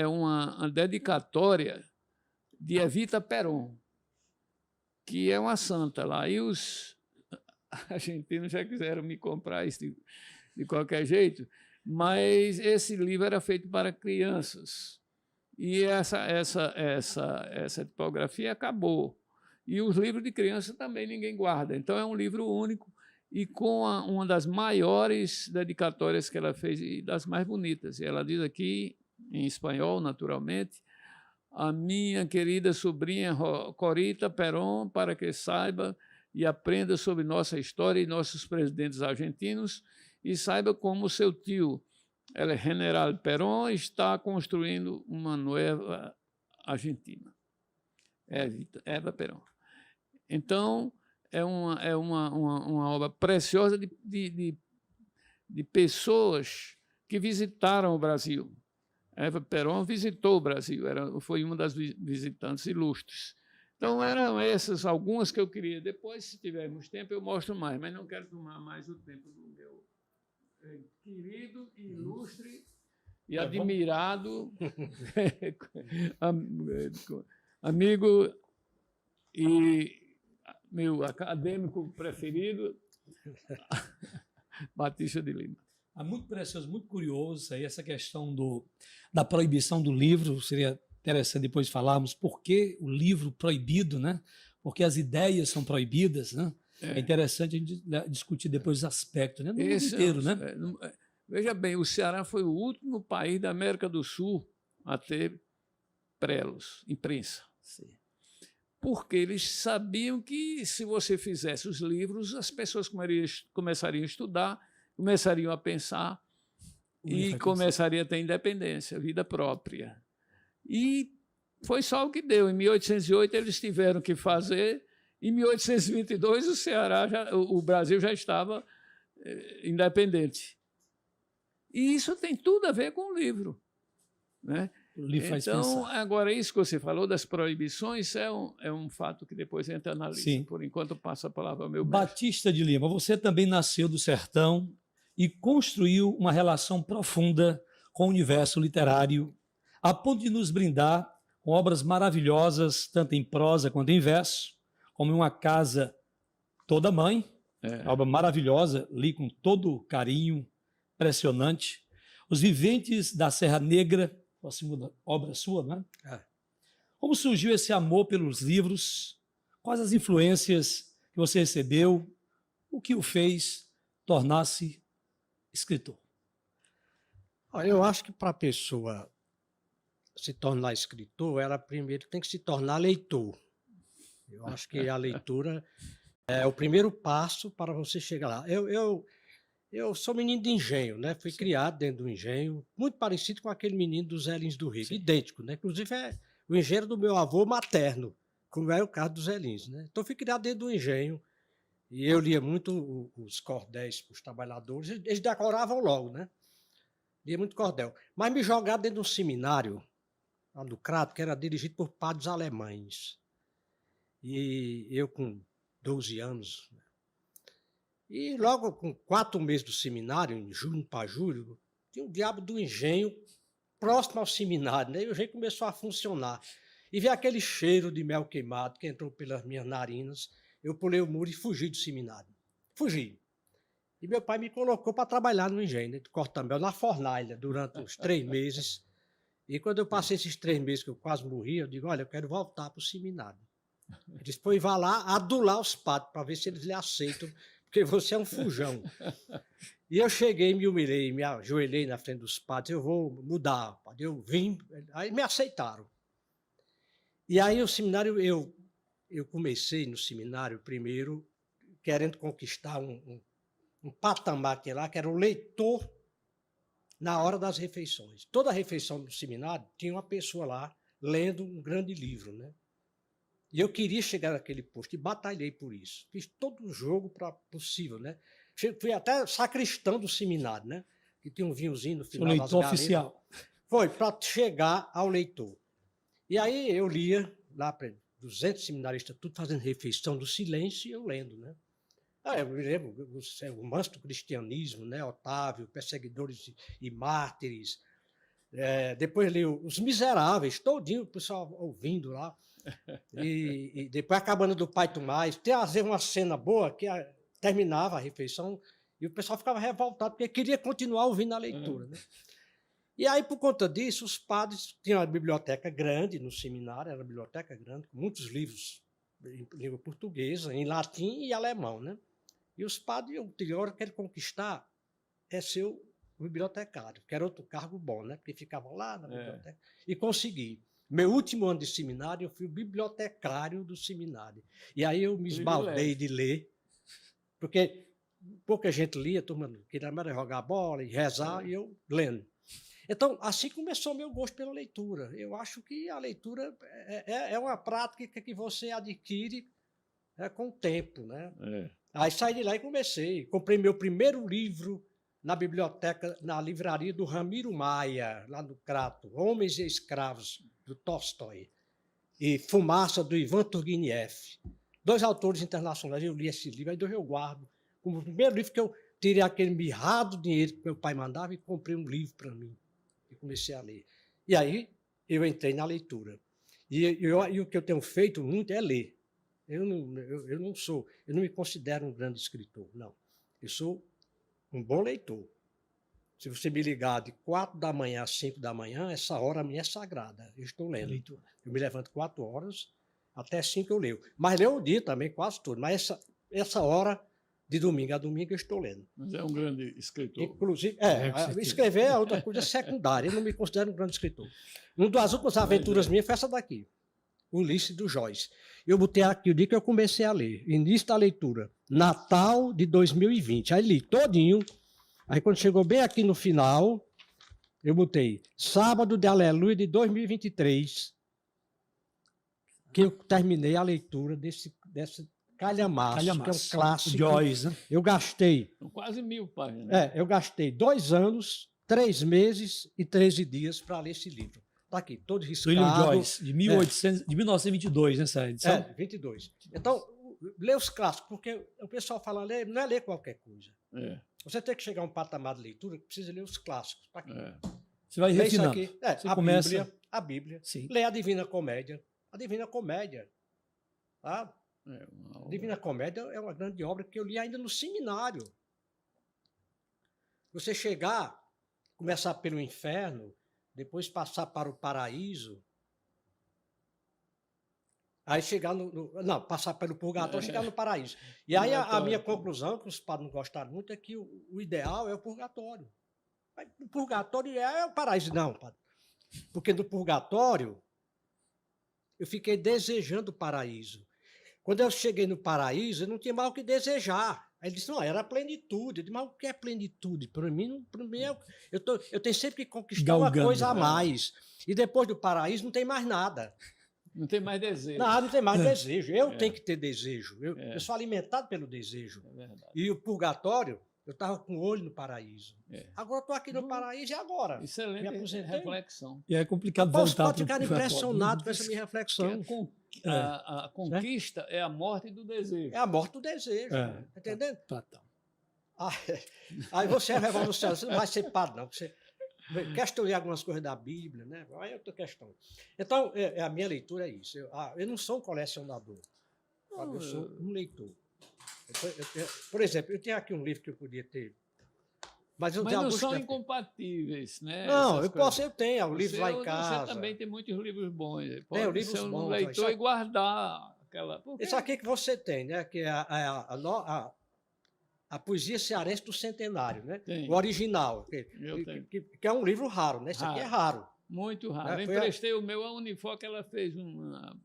dedicatória de Evita Peron, que é uma santa lá. E os argentinos já quiseram me comprar isso de qualquer jeito, mas esse livro era feito para crianças. E essa tipografia acabou. E os livros de criança também ninguém guarda. Então, é um livro único e com uma das maiores dedicatórias que ela fez e das mais bonitas. E ela diz aqui, em espanhol, naturalmente, a minha querida sobrinha Corita Perón, para que saiba e aprenda sobre nossa história e nossos presidentes argentinos e saiba como seu tio, el General Perón, está construindo uma nova Argentina. Eva Perón. Então, é uma obra preciosa de pessoas que visitaram o Brasil. Eva Perón visitou o Brasil, foi uma das visitantes ilustres. Então, eram essas algumas que eu queria. Depois, se tivermos tempo, eu mostro mais, mas não quero tomar mais o tempo do meu querido, ilustre e admirado amigo e meu acadêmico preferido, Batista de Lima. É muito precioso, muito curioso aí essa questão da proibição do livro. Seria interessante depois falarmos por que o livro proibido, né? Porque as ideias são proibidas, né? É interessante a gente discutir depois os aspectos, né? No mundo inteiro, né? Veja bem, o Ceará foi o último país da América do Sul a ter prelos, imprensa. Sim. Porque eles sabiam que, se você fizesse os livros, as pessoas começariam a estudar, começariam a pensar e começariam a ter independência, vida própria. E foi só o que deu. Em 1808 eles tiveram que fazer, em 1822 o Brasil já estava independente. E isso tem tudo a ver com o livro, né? O livro faz então, pensar. agora, isso que você falou das proibições é um fato que depois entra na lista. Sim. Por enquanto, passo a palavra ao meu mestre. Batista de Lima, você também nasceu do sertão e construiu uma relação profunda com o universo literário, a ponto de nos brindar com obras maravilhosas, tanto em prosa quanto em verso, como em Uma Casa Toda Mãe, obra maravilhosa, li com todo carinho, impressionante. Os Viventes da Serra Negra, a segunda obra sua, né? Como surgiu esse amor pelos livros? Quais as influências que você recebeu? O que o fez tornar-se escritor? Eu acho que para a pessoa se tornar escritor, ela primeiro tem que se tornar leitor. Eu acho que a leitura é o primeiro passo para você chegar lá. Eu sou menino de engenho, né? Fui criado dentro do engenho, muito parecido com aquele menino dos Zé Lins do Rio, idêntico, né? Inclusive é o engenheiro do meu avô materno, como é o caso dos Zé Lins, né? Então fui criado dentro do engenho e eu lia muito os cordéis para os trabalhadores, eles decoravam logo, né? Lia muito cordel. Mas me jogaram dentro de um seminário, lá no Crato, que era dirigido por padres alemães. E eu com 12 anos... E logo com 4 meses do seminário, em junho para julho, tinha um diabo do engenho próximo ao seminário, né? E o engenho começou a funcionar. E vi aquele cheiro de mel queimado que entrou pelas minhas narinas. Eu pulei o muro e fugi do seminário. Fugi. E meu pai me colocou para trabalhar no engenho, né, de cortar mel, na fornalha, durante uns 3 meses. E quando eu passei esses 3 meses que eu quase morri, eu digo, olha, eu quero voltar para o seminário. Ele disse, pois vá lá adular os padres para ver se eles lhe aceitam, porque você é um fujão. E eu cheguei, me humilhei, me ajoelhei na frente dos padres, eu vou mudar, padre. Eu vim, aí me aceitaram. E aí o seminário, eu comecei no seminário primeiro, querendo conquistar um patamar que lá, que era o leitor na hora das refeições. Toda refeição do seminário tinha uma pessoa lá lendo um grande livro, né? E eu queria chegar naquele posto e batalhei por isso. Fiz todo o jogo possível, né? Fui até sacristão do seminário, né? Que tinha um vinhozinho no final. O leitor oficial. Foi, para chegar ao leitor. E aí eu lia, lá para 200 seminaristas, tudo fazendo refeição do silêncio e eu lendo, né? Eu me lembro, o Manso do Cristianismo, né? Otávio, Perseguidores e Mártires. Depois li Os Miseráveis, todinho, o pessoal ouvindo lá. E depois a Cabana do Pai Tomás. Tem às vezes uma cena boa que terminava a refeição e o pessoal ficava revoltado porque queria continuar ouvindo a leitura, né? E aí, por conta disso, os padres tinham uma biblioteca grande no seminário, era uma biblioteca grande, com muitos livros em língua portuguesa, em latim e alemão, né? E os padres, agora querem conquistar é ser o bibliotecário, que era outro cargo bom, né? Porque ficavam lá na biblioteca. E consegui. Meu último ano de seminário, eu fui o bibliotecário do seminário. E aí eu me esbaldei de ler, porque pouca gente lia, a turma queria mais jogar bola e rezar, e eu lendo. Então, assim começou o meu gosto pela leitura. Eu acho que a leitura é uma prática que você adquire com o tempo, né? Aí saí de lá e comecei. Comprei meu primeiro livro na biblioteca, na livraria do Ramiro Maia, lá no Crato, Homens e Escravos, do Tolstói, e Fumaça, do Ivan Turguenieff. 2 autores internacionais, eu li esse livro, aí eu guardo. Como o primeiro livro que eu tirei aquele mirrado dinheiro que meu pai mandava e comprei um livro para mim. E comecei a ler. E aí eu entrei na leitura. E o que eu tenho feito muito é ler. Eu não me considero um grande escritor, não. Eu sou um bom leitor. Se você me ligar de 4 da manhã às 5 da manhã, essa hora a minha é sagrada. Eu estou lendo. Leitura. Eu me levanto 4 horas, até 5 eu leio. Mas leio o dia também, quase tudo. Mas essa hora, de domingo a domingo, eu estou lendo. Mas é um grande escritor. Inclusive, escrever é outra coisa secundária. Eu não me considero um grande escritor. Uma das últimas aventuras minhas foi essa daqui. Ulisses do Joyce. Eu botei aqui o dia que eu comecei a ler. Início da leitura. Natal de 2020. Aí li todinho. Aí quando chegou bem aqui no final, eu botei Sábado de Aleluia de 2023. Que eu terminei a leitura desse Calhamaço, que é um clássico. Joyce, né? Eu gastei... São quase 1000 páginas. Eu gastei 2 anos, 3 meses e 13 dias para ler esse livro. Está aqui, todo riscado. William Joyce, de 1922, nessa edição. 22. Então, lê os clássicos, porque o pessoal fala, não é ler qualquer coisa. Você tem que chegar a um patamar de leitura que precisa ler os clássicos. Tá aqui. Você vai lê refinando. Isso aqui. Você começa... A Bíblia. Sim. Lê a Divina Comédia. A Divina Comédia. Tá? A Divina Comédia é uma grande obra que eu li ainda no seminário. Você chegar, começar pelo inferno, depois passar para o paraíso, aí chegar passar pelo purgatório, chegar no paraíso. E aí a minha conclusão, que os padres não gostaram muito, é que o ideal é o purgatório. O purgatório é o paraíso. Não, padre. Porque no purgatório, eu fiquei desejando o paraíso. Quando eu cheguei no paraíso, eu não tinha mais o que desejar. Aí ele disse, não, era plenitude. Eu disse, mas o que é plenitude? Para mim eu tenho sempre que conquistar uma coisa a mais. E depois do paraíso não tem mais nada. Não tem mais desejo. Não tem mais desejo. Eu tenho que ter desejo. Eu sou alimentado pelo desejo. É verdade. E o purgatório, eu estava com o olho no paraíso. Agora eu estou aqui no paraíso e agora? Excelente reflexão. E é complicado voltar. Pode ficar impressionado com essa minha reflexão. A conquista é a morte do desejo. É a morte do desejo. Tá entendendo? Platão. Aí você vai no céu, você não vai ser padre, não. Você quer estudar algumas coisas da Bíblia, né? Aí é outra questão. Então, a minha leitura é isso. Eu não sou um colecionador. Eu sou um leitor. Por exemplo, eu tenho aqui um livro que eu podia ter. Mas não são incompatíveis, né? Não, eu tenho o livro lá em casa. Você também tem muitos livros bons. Tem livros ser um bons, leitor e guardar aquela... Isso aqui que você tem, né? Que é a poesia cearense do centenário, né? Tem. O original. Que é um livro raro, né? Isso aqui é raro. Muito raro. Eu emprestei o meu à Unifor, que ela fez uma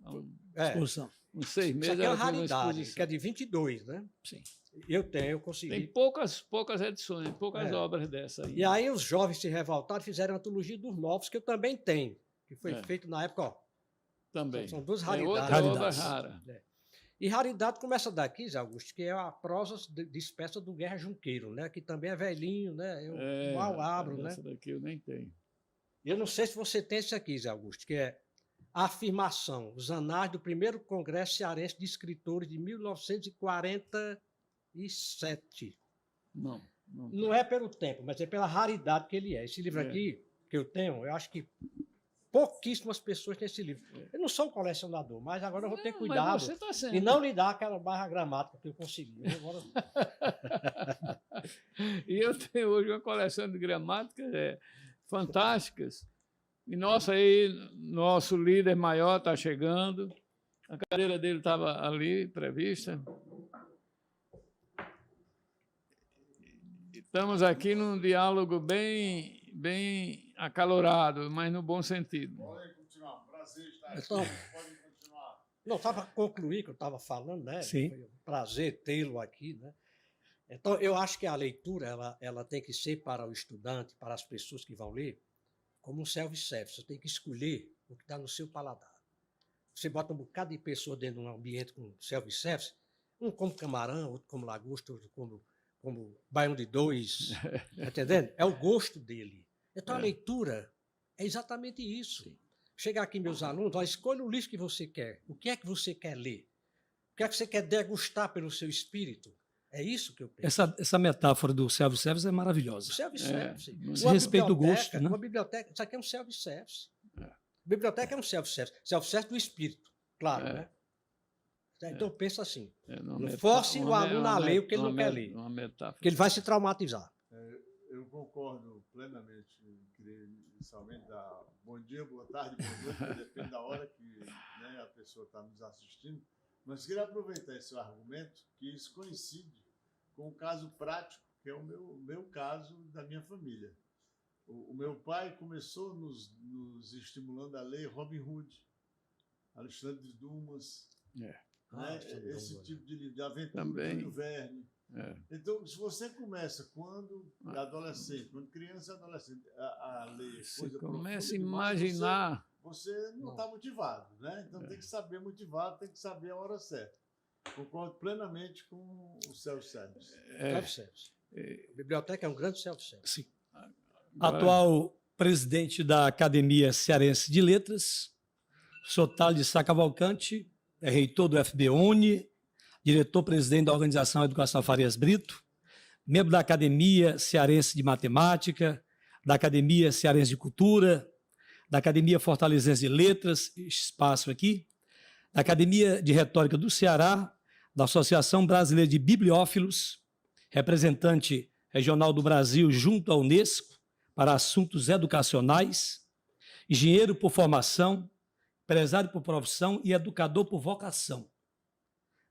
exposição. Uns 6 meses. Isso aqui é uma raridade, que é de 22, né? Sim. Eu consegui. Tem poucas edições, poucas obras dessa aí. E aí os jovens se revoltaram e fizeram a antologia dos novos, que eu também tenho, que foi feito na época, Também. São 2 raridades. Outra obra rara. E raridade começa daqui, Zé Augusto, que é a prosa dispersa do Guerra Junqueiro, né? Que também é velhinho, né? Eu mal abro, né? Essa daqui eu nem tenho. Eu não sei se você tem esse aqui, Zé Augusto, que é a Afirmação, os anais do primeiro Congresso Cearense de Escritores de 1947. Não é pelo tempo, mas é pela raridade que ele é. Esse livro aqui, que eu tenho, eu acho que pouquíssimas pessoas têm esse livro. Eu não sou um colecionador, mas agora eu vou ter cuidado e não lhe dar aquela barra gramática que eu consegui. Agora... E eu tenho hoje uma coleção de gramática fantásticas. E nosso líder maior está chegando. A cadeira dele estava ali, prevista. Estamos aqui num diálogo bem acalorado, mas no bom sentido. Podem continuar. Prazer estar aqui. Então, Podem continuar. não, para concluir que eu estava falando, né? Sim. Foi um prazer tê-lo aqui, né? Então, eu acho que a leitura ela tem que ser para o estudante, para as pessoas que vão ler, como um self-service. Você tem que escolher o que está no seu paladar. Você bota um bocado de pessoa dentro de um ambiente com self-service, um como camarão, outro como lagosta, outro como baião de dois, tá entendendo? É o gosto dele. Então, a leitura é exatamente isso. Sim. Chegar aqui, meus alunos, ó, escolha o livro que você quer. O que é que você quer ler? O que é que você quer degustar pelo seu espírito? É isso que eu penso. Essa metáfora do self-service é O maravilhosa. self-service. Você Uma respeita o biblioteca, gosto, né? Uma biblioteca, isso aqui é um self-service. Biblioteca é um self-service. Self-service do espírito, claro, né? Então, pensa assim. Não force o aluno a ler o que ele não quer ler, porque ele vai se traumatizar. Eu concordo plenamente. Queria inicialmente dar bom dia, boa tarde, boa noite, porque depende da hora que, né, a pessoa está nos assistindo. Mas queria aproveitar esse argumento, que isso coincide com o caso prático, que é o meu caso da minha família. O meu pai começou nos estimulando a ler Robin Hood, Alexandre Dumas, né? Esse tipo de livro, de aventura, Júlio Verne. Então, se você começa quando adolescente, quando criança e adolescente, a ler Você coisa começa a demais, imaginar. você não está motivado, né? Então tem que saber motivado, tem que saber a hora certa. Concordo plenamente com o self-service. Self-service. A biblioteca é um grande self-service. Sim. Atual presidente da Academia Cearense de Letras, Sotalho de Sá Cavalcante, é reitor do FB-UNE, diretor-presidente da Organização Educação Farias Brito, membro da Academia Cearense de Matemática, da Academia Cearense de Cultura, da Academia Fortalezense de Letras, espaço aqui, da Academia de Retórica do Ceará, da Associação Brasileira de Bibliófilos, representante regional do Brasil junto à Unesco para assuntos educacionais, engenheiro por formação, empresário por profissão e educador por vocação.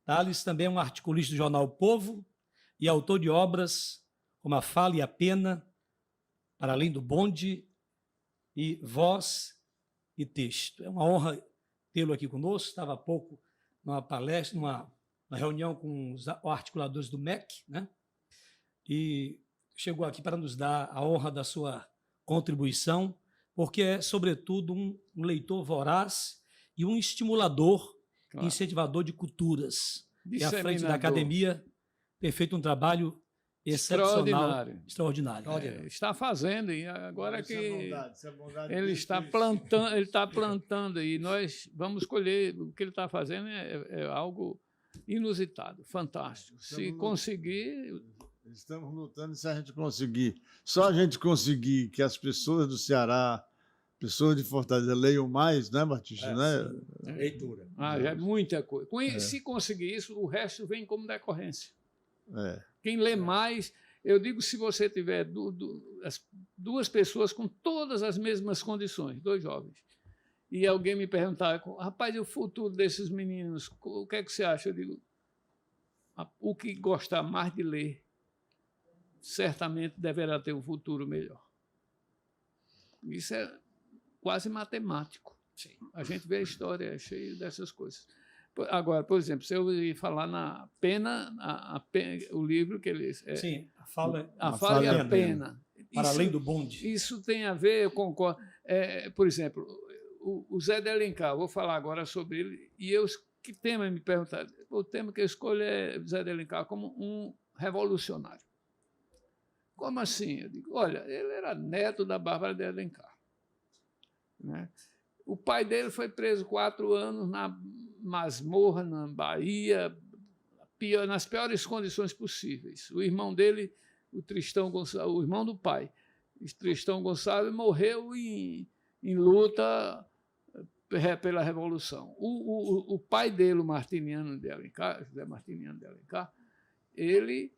Thales também é um articulista do jornal O Povo e autor de obras como A Fala e a Pena, Para Além do Bonde e Voz e Texto. É uma honra tê-lo aqui conosco. Estava há pouco numa palestra, numa reunião com os articuladores do MEC, né? E chegou aqui para nos dar a honra da sua contribuição, porque é, sobretudo, um leitor voraz e um estimulador, incentivador de culturas. E à frente da academia tem feito um trabalho excepcional, extraordinário. Está fazendo, e agora que isso é bondade ele está plantando, e nós vamos colher. O que ele está fazendo é algo inusitado, fantástico. Se conseguir... Estamos lutando, se a gente conseguir. Só a gente conseguir que as pessoas do Ceará, pessoas de Fortaleza, leiam mais, né, Batista? Leitura. É muita coisa. Se conseguir isso, o resto vem como decorrência. Quem lê mais, eu digo, se você tiver duas pessoas com todas as mesmas condições, dois jovens, e alguém me perguntar, rapaz, e o futuro desses meninos, o que é que você acha? Eu digo, o que gostar mais de ler, certamente deverá ter um futuro melhor. Isso é quase matemático. Sim. A gente vê a história cheia dessas coisas. Agora, por exemplo, se eu ir falar na Pena, o livro que ele... Sim, A Fala e a Pena. Para Além do Bonde. Isso tem a ver, eu concordo. Por exemplo, o Zé de Alencar, vou falar agora sobre ele, e que tema me perguntaram? O tema que eu escolho é Zé de Alencar como um revolucionário. Como assim? Eu digo, olha, ele era neto da Bárbara de Alencar, né? O pai dele foi preso 4 anos na masmorra, na Bahia, nas piores condições possíveis. O irmão dele, o Tristão Gonçalves, o irmão do pai, o Tristão Gonçalves, morreu em luta pela Revolução. O pai dele, o Martiniano de Alencar, José Martiniano de Alencar, ele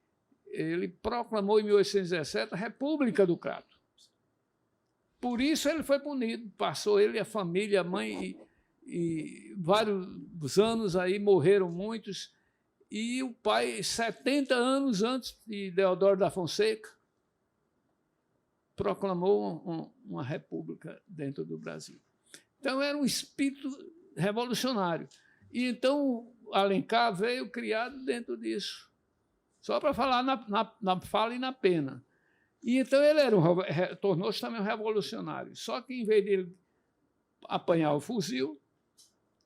proclamou em 1817 a República do Crato. Por isso ele foi punido. Passou ele, a família, a mãe, e vários anos aí, morreram muitos. E o pai, 70 anos antes de Deodoro da Fonseca, proclamou uma república dentro do Brasil. Então, era um espírito revolucionário. E então, Alencar veio criado dentro disso, só para falar na fala e na pena. E então, ele tornou-se também um revolucionário. Só que, em vez de ele apanhar o fuzil,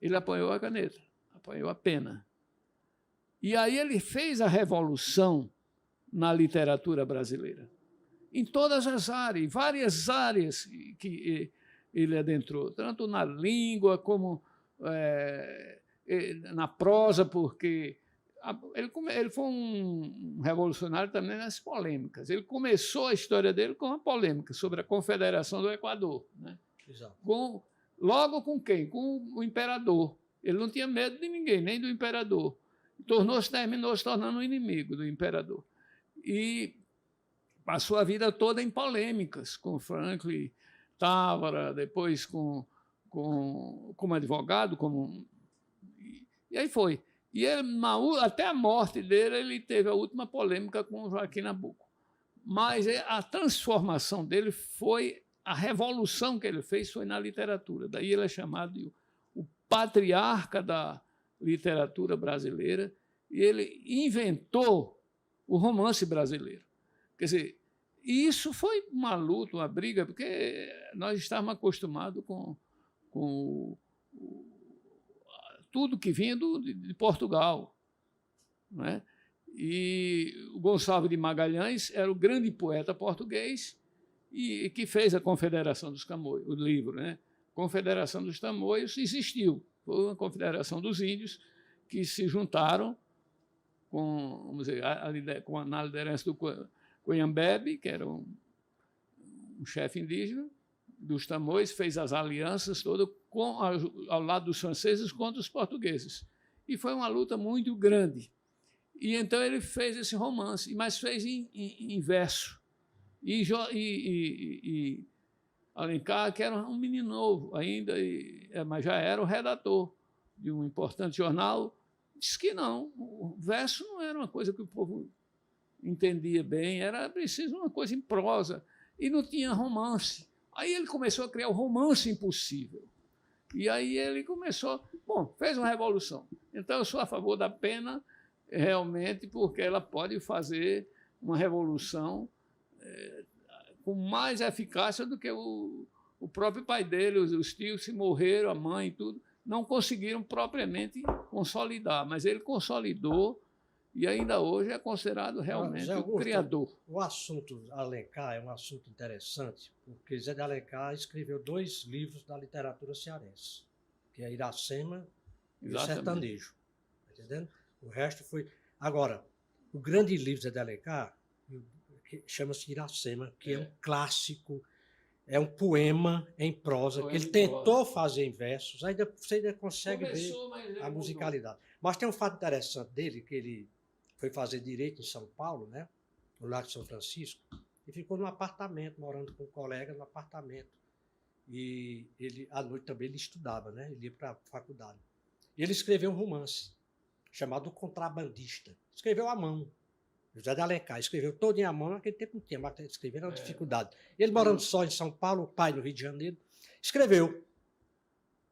ele apanhou a caneta, apanhou a pena. E aí ele fez a revolução na literatura brasileira, em todas as áreas, várias áreas que ele adentrou, tanto na língua como na prosa, porque ele foi um revolucionário também nas polêmicas. Ele começou a história dele com uma polêmica sobre a Confederação do Equador, né? Exato. Logo com quem? Com o imperador. Ele não tinha medo de ninguém, nem do imperador. Terminou se tornando um inimigo do imperador. E passou a vida toda em polêmicas com Franklin Távora, depois como advogado, e aí foi. E ele, até a morte dele, ele teve a última polêmica com Joaquim Nabuco. Mas a transformação dele foi, a revolução que ele fez foi na literatura. Daí ele é chamado de o patriarca da literatura brasileira, e ele inventou o romance brasileiro. Quer dizer, isso foi uma luta, uma briga, porque nós estávamos acostumados com tudo que vinha de Portugal, não é? E o Gonçalves de Magalhães era o grande poeta português e que fez a Confederação dos Camões, o livro, né? Confederação dos Tamoios existiu. Foi uma confederação dos índios que se juntaram vamos dizer, na liderança do Cunhambebe, que era um chefe indígena dos Tamoios, fez as alianças todas ao lado dos franceses contra os portugueses. E foi uma luta muito grande. E então ele fez esse romance, mas fez em verso. E Alencar, que era um menino novo ainda, mas já era o redator de um importante jornal, disse que não, o verso não era uma coisa que o povo entendia bem, era preciso uma coisa em prosa, e não tinha romance. Aí ele começou a criar o romance impossível. E aí ele fez uma revolução. Então eu sou a favor da pena, realmente, porque ela pode fazer uma revolução com mais eficácia do que o próprio pai dele, os tios se morreram, a mãe e tudo, não conseguiram propriamente consolidar, mas ele consolidou e ainda hoje é considerado realmente o criador. O assunto Alencar é um assunto interessante, porque Zé de Alencar escreveu 2 livros da literatura cearense, que é Iracema e o Sertanejo. Tá entendendo? O resto foi... Agora, o grande livro de Zé de Alencar chama-se Iracema, que é um clássico, é um poema em prosa, que ele tentou fazer em versos, você ainda consegue ver a musicalidade. Mas tem um fato interessante dele, que ele foi fazer direito em São Paulo, né, no Largo de São Francisco, e ficou num apartamento, morando com um colega no apartamento. E ele, à noite também ele estudava, né, ele ia para a faculdade. E ele escreveu um romance chamado O Contrabandista. Escreveu à mão. José de Alencar escreveu todo em à mão, naquele tempo não tinha, mas escrever era uma dificuldade. Ele morando só em São Paulo, o pai no Rio de Janeiro, escreveu. Rio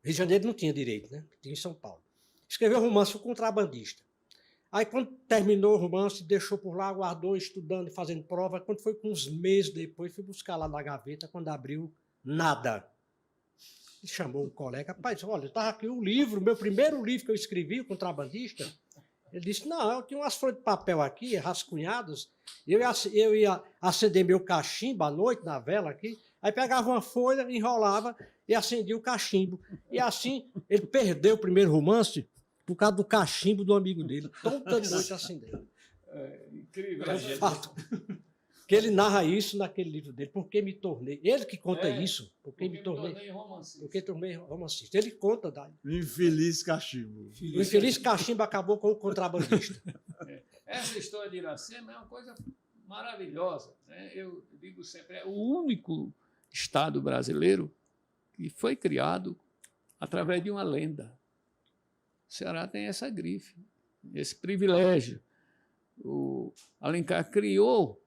de Janeiro não tinha direito, né? Tinha em São Paulo. Escreveu o romance O Contrabandista. Aí, quando terminou o romance, deixou por lá, guardou, estudando, fazendo prova. Quando foi com uns meses depois, fui buscar lá na gaveta, quando abriu, nada. Ele chamou um colega, rapaz, olha, estava aqui o livro, meu primeiro livro que eu escrevi, O Contrabandista. Ele disse, não, eu tinha umas folhas de papel aqui, rascunhadas, eu ia acender meu cachimbo à noite na vela aqui, aí pegava uma folha, enrolava e acendia o cachimbo. E assim, ele perdeu o primeiro romance por causa do cachimbo do amigo dele. Toda noite acendendo. É incrível. É um fato. Que ele narra isso naquele livro dele, Porque Me Tornei. Ele que conta isso, porque me tornei romancista. Porque tornei romancista. Ele conta daí. O infeliz cachimbo. O infeliz cachimbo acabou com o contrabandista. Essa história de Iracema é uma coisa maravilhosa, né? Eu digo sempre, é o único Estado brasileiro, que foi criado através de uma lenda. O Ceará tem essa grife, esse privilégio. O Alencar criou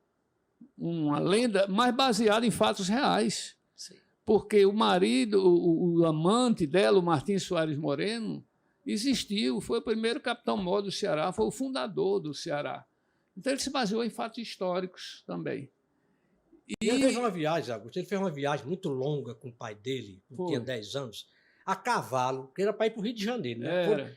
uma lenda, mas baseada em fatos reais. Sim. Porque o marido, o amante dela, o Martim Soares Moreno, existiu, foi o primeiro capitão-mor do Ceará, foi o fundador do Ceará. Então, ele se baseou em fatos históricos também. E ele fez uma viagem, Augusto, ele fez uma viagem muito longa com o pai dele, que tinha 10 anos, a cavalo, que era para ir para o Rio de Janeiro. Né?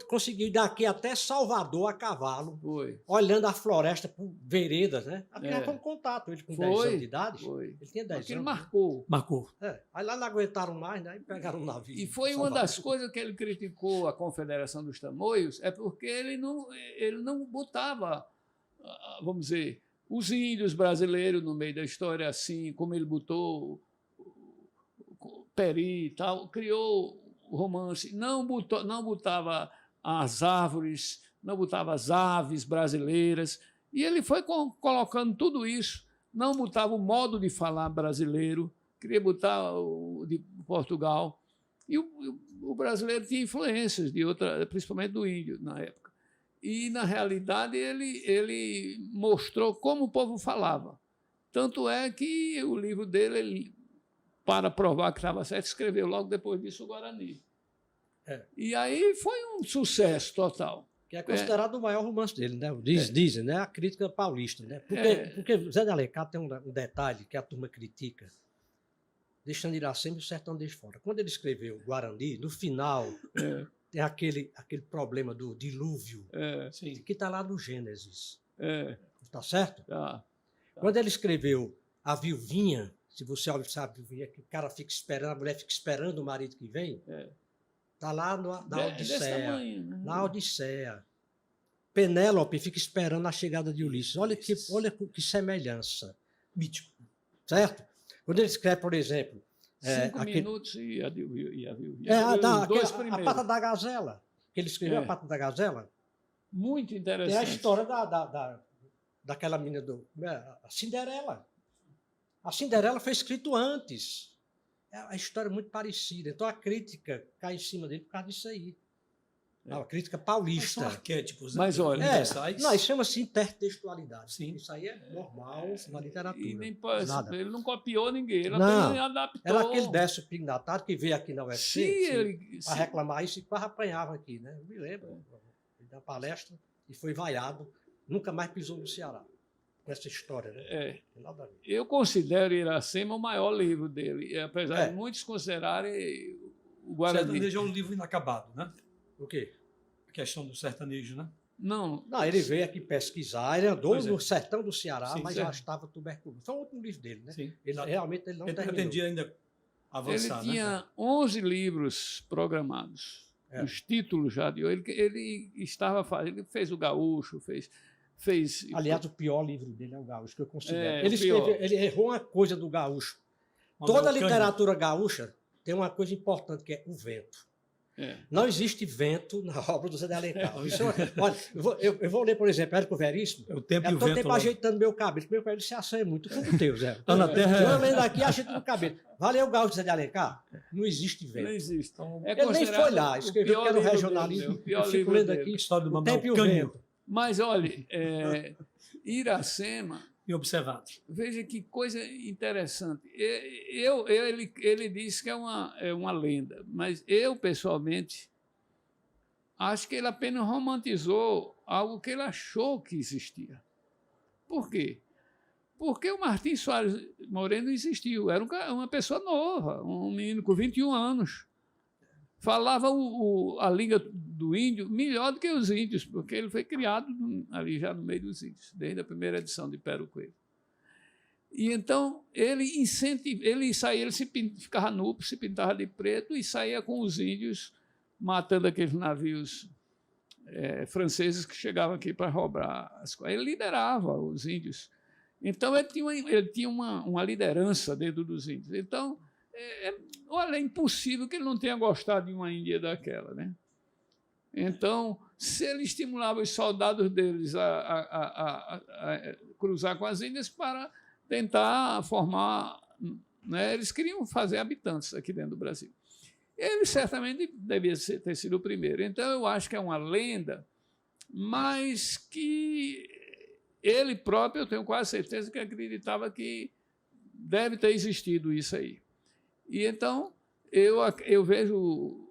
Conseguiu ir daqui até Salvador a cavalo, olhando a floresta por veredas, né? Aqui já foi um contato, ele com 10 anos de idade. Ele tinha 10 anos. Ele marcou. Aí lá não aguentaram mais, né? E pegaram um navio. E foi uma das coisas que ele criticou a Confederação dos Tamoios, é porque ele não botava, vamos dizer, os índios brasileiros no meio da história, assim como ele botou Peri e tal, criou o romance, não botava as árvores, não botava as aves brasileiras, e ele foi colocando tudo isso, não botava o modo de falar brasileiro, queria botar o de Portugal, e o brasileiro tinha influências de outra, principalmente do índio na época. E, na realidade, ele mostrou como o povo falava. Tanto é que o livro dele, para provar que estava certo, escreveu logo depois disso o Guarani. E aí foi um sucesso total. Que é considerado o maior romance dele, né? Dizem, né? A crítica paulista. Né? Porque Zé de Alencar tem um detalhe que a turma critica, deixando Iracema e o sertão de fora. Quando ele escreveu o Guarani, no final... Tem aquele problema do dilúvio, que está lá no Gênesis. Está certo? Tá. Quando ele escreveu A Viuvinha, se você sabe, viuvinha, que o cara fica esperando, a mulher fica esperando o marido que vem, está lá na Odisseia. Tamanho, né? Na Odisseia. Penélope fica esperando a chegada de Ulisses. Olha que semelhança. Mítico. Certo? Quando ele escreve, por exemplo, 5 minutos e a viuvinha. A Pata da Gazela, que ele escreveu, a Pata da Gazela. Muito interessante. É a história daquela menina a Cinderela. A Cinderela foi escrito antes. É uma história muito parecida. Então a crítica cai em cima dele por causa disso aí. A crítica paulista. Mas são arquétipos, né? Mas olha, não, isso chama-se intertextualidade. Sim. Isso aí é normal na literatura. E nem ele não copiou ninguém, ele adaptou. Era aquele Décio Pignatário que veio aqui na UFC para reclamar isso e quase apanhava aqui, né? Eu me lembro. Ele deu uma palestra e foi vaiado, nunca mais pisou no Ceará. Com essa história, né? Eu considero Iracema o maior livro dele, apesar de muitos considerarem o Guarani. Sertanejo é um livro inacabado, né? O quê? A questão do sertanejo, né? Não, ele veio aqui pesquisar, ele andou no sertão do Ceará, mas já estava tuberculoso. Foi o último livro dele, né? Sim. Realmente ele não terminou. Pretendia ainda avançar, ele tinha 11 livros programados, os títulos já de hoje. Ele estava fazendo, ele fez o Gaúcho, fez. Aliás, o pior livro dele é o Gaúcho, que eu considero. Ele errou uma coisa do Gaúcho. Toda a literatura gaúcha tem uma coisa importante, que é o vento. Não existe vento na obra do Zé de Alencar. Olha, eu vou ler, por exemplo, Érico Veríssimo. É o tempo e o todo vento. tempo ajeitando meu cabelo, porque meu cabelo se assanha muito. Como o teu, Zé? Tá na terra. Eu lendo aqui, ajeitando o cabelo. Valeu o Gaúcho do Zé de Alencar? Não existe vento. Não existe. Ele nem foi lá, escreveu que era o regionalismo. Eu fico lendo aqui, o tempo e o vento. Mas, olha, Iracema... E observado. Veja que coisa interessante. Ele disse que é uma lenda, mas eu, pessoalmente, acho que ele apenas romantizou algo que ele achou que existia. Por quê? Porque o Martim Soares Moreno existiu. Era uma pessoa nova, um menino com 21 anos. Falava a língua do índio melhor do que os índios, porque ele foi criado ali já no meio dos índios, desde a primeira edição de Pero Coelho. E então ele saía, ficava nu, se pintava de preto e saía com os índios, matando aqueles navios franceses que chegavam aqui para roubar as coisas. Ele liderava os índios. Então ele tinha uma liderança dentro dos índios. Então, olha, é impossível que ele não tenha gostado de uma Índia daquela, né? Então, se ele estimulava os soldados deles a cruzar com as Índias para tentar formar né? Eles queriam fazer habitantes aqui dentro do Brasil. Ele certamente devia ter sido o primeiro. Então, eu acho que é uma lenda, mas que ele próprio, eu tenho quase certeza que acreditava que deve ter existido isso aí. E então, eu vejo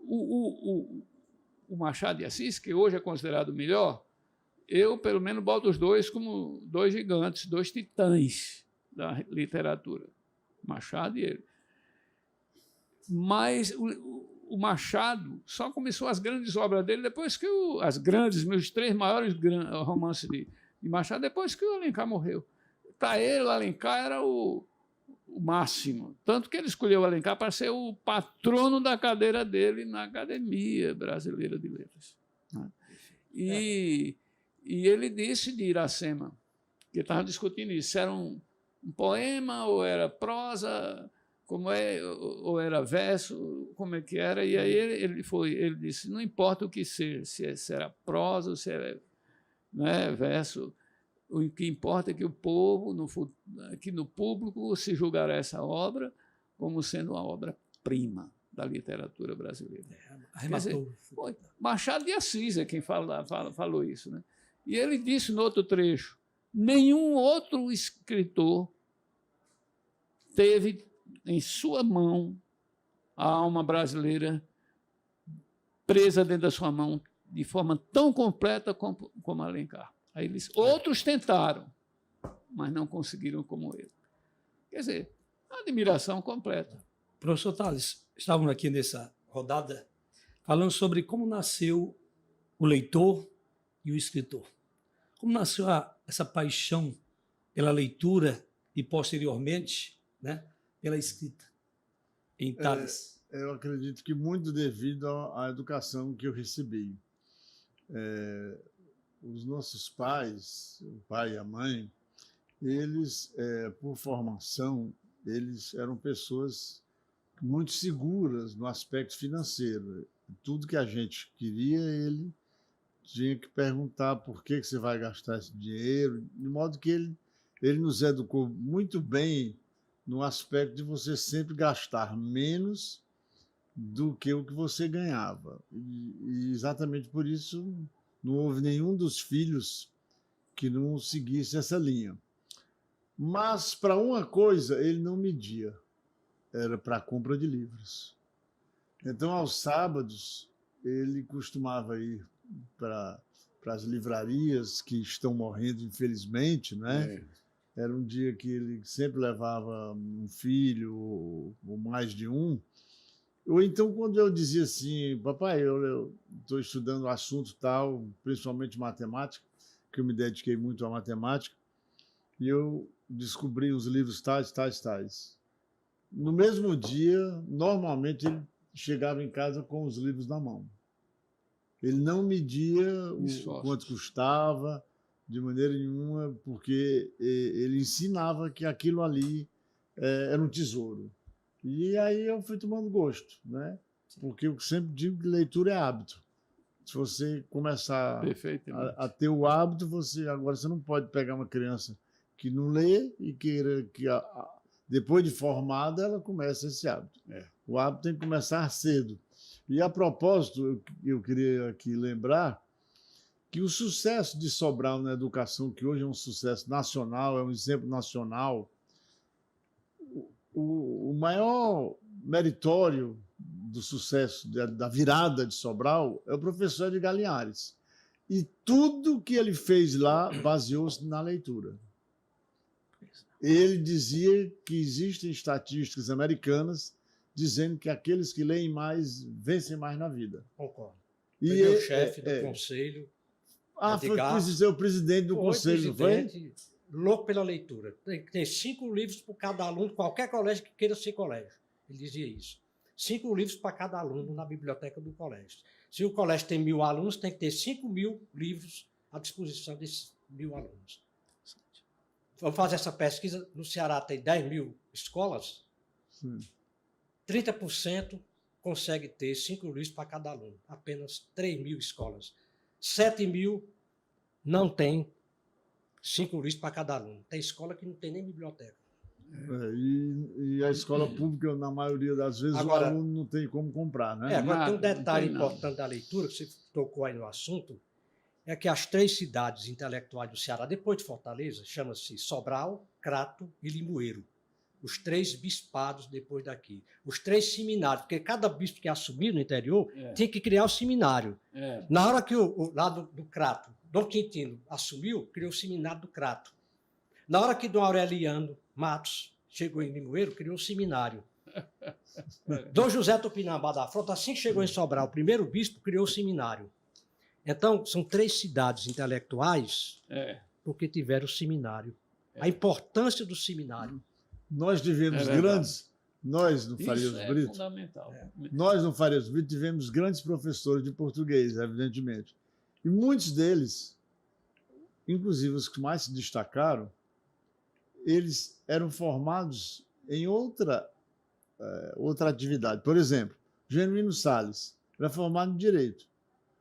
o Machado de Assis, que hoje é considerado o melhor, eu, pelo menos, boto os dois como dois gigantes, dois titãs da literatura, Machado e ele. Mas o Machado só começou as grandes obras dele depois que meus três maiores romances de Machado, depois que o Alencar morreu. Para ele, o Alencar era o máximo. Tanto que ele escolheu o Alencar para ser o patrono da cadeira dele na Academia Brasileira de Letras. E ele disse de Iracema, que estava discutindo isso, se era um poema ou era prosa, ou era verso, como é que era. E aí ele disse, não importa o que seja, se era prosa ou se era, né, verso, o que importa é que o povo, aqui no público, se julgará essa obra como sendo uma obra-prima da literatura brasileira. Arrematou. Machado de Assis é quem falou isso, né? E ele disse no outro trecho, nenhum outro escritor teve em sua mão a alma brasileira presa dentro da sua mão de forma tão completa como Alencar. Aí outros tentaram, mas não conseguiram como ele. Quer dizer, admiração completa. Professor Tales, estávamos aqui nessa rodada falando sobre como nasceu o leitor e o escritor. Como nasceu essa paixão pela leitura e, posteriormente, né, pela escrita em Tales? Eu acredito que muito devido à educação que eu recebi. Os nossos pais, o pai e a mãe, eles, por formação, eles eram pessoas muito seguras no aspecto financeiro. Tudo que a gente queria, ele tinha que perguntar por que você vai gastar esse dinheiro, de modo que ele nos educou muito bem no aspecto de você sempre gastar menos do que o que você ganhava. E exatamente por isso não houve nenhum dos filhos que não seguisse essa linha. Mas, para uma coisa, ele não media. Era para a compra de livros. Então, aos sábados, ele costumava ir para as livrarias que estão morrendo, infelizmente, né? Era um dia que ele sempre levava um filho, ou mais de um. Ou então, quando eu dizia assim, papai, eu estou estudando assunto tal, principalmente matemática, que eu me dediquei muito à matemática, e eu descobri os livros tais. No mesmo dia, normalmente, ele chegava em casa com os livros na mão. Ele não media o quanto custava, de maneira nenhuma, porque ele ensinava que aquilo ali era um tesouro. E aí eu fui tomando gosto, né? Porque eu sempre digo que leitura é hábito. Se você começar a ter o hábito, agora você não pode pegar uma criança que não lê e queira que depois de formada ela comece esse hábito. O hábito tem que começar cedo. E a propósito, eu queria aqui lembrar que o sucesso de Sobral na educação, que hoje é um sucesso nacional, é um exemplo nacional, o maior meritório do sucesso, da virada de Sobral, é o professor Edgar Linhares. E tudo que ele fez lá baseou-se na leitura. Ele dizia que existem estatísticas americanas dizendo que aqueles que leem mais vencem mais na vida. Concordo. E o chefe do conselho. Foi dizer o presidente do conselho, não foi? Louco pela leitura. Tem que ter 5 livros por cada aluno, qualquer colégio que queira ser colégio. Ele dizia isso. 5 livros para cada aluno na biblioteca do colégio. Se o colégio tem 1.000 alunos, tem que ter 5.000 livros à disposição desses 1.000 alunos. Vamos fazer essa pesquisa. No Ceará tem 10.000 escolas. Sim. 30% consegue ter 5 livros para cada aluno. Apenas 3.000 escolas. 7.000 não tem 5 livros para cada aluno. Tem escola que não tem nem biblioteca. E a escola pública, na maioria das vezes, Agora- o aluno não tem como comprar, né? Agora tem um Nada, não detalhe tem nada. importante da leitura, que você tocou aí no assunto, é que as 3 cidades intelectuais do Ceará, depois de Fortaleza, chama-se Sobral, Crato e Limoeiro. Os 3 bispados depois daqui. Os 3 seminários, porque cada bispo que assumiu no interior tinha que criar o seminário. Na hora que lá do Crato, Dom Quintino assumiu, criou o seminário do Crato. Na hora que Dom Aureliano Matos chegou em Limoeiro, criou o seminário. Dom José Tupinambá da Frota, assim que chegou em Sobral, o primeiro bispo criou o seminário. Então, são 3 cidades intelectuais porque tiveram o seminário. A importância do seminário. Nós tivemos verdade. grandes, nós no Farias Isso é Brito, fundamental. nós no Farias Brito tivemos grandes professores de português, evidentemente. E muitos deles, inclusive os que mais se destacaram, eles eram formados em outra atividade. Por exemplo, Genuíno Salles era formado em Direito,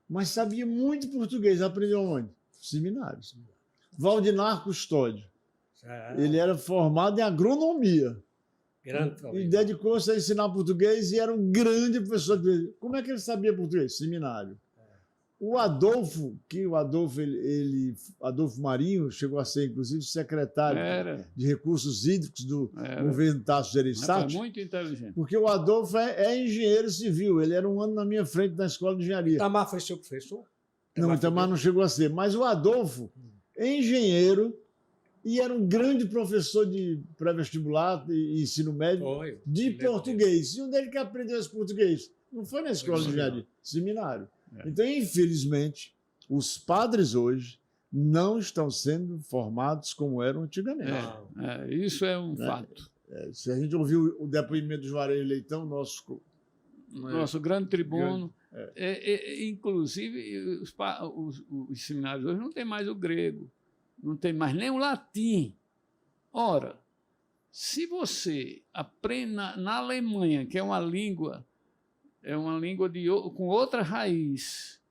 mas sabia muito português. Aprendeu onde? Seminário. Valdinar Custódio. Ele era formado em agronomia Grande e problema. dedicou-se a ensinar português e era um grande professor de português. Como é que ele sabia português? Seminário. O Adolfo Marinho, chegou a ser, inclusive, secretário de Recursos Hídricos do governo Tasso Foi Gereissati, muito inteligente. porque o Adolfo é engenheiro civil. Ele era um ano na minha frente na escola de engenharia. Itamar foi seu professor? Não, Itamar não chegou a ser. Mas o Adolfo é engenheiro e era um grande professor de pré-vestibular e ensino médio Foi. de português. E onde ele que aprendeu esse português? Não foi na escola de engenharia, seminário. Então, infelizmente, os padres hoje não estão sendo formados como eram antigamente. Isso é um fato. Se a gente ouviu o depoimento do Juarez Leitão, Nosso grande tribuno. Inclusive, os seminários hoje não tem mais o grego, não tem mais nem o latim. Ora, se você aprende na Alemanha, que é uma língua com outra raiz,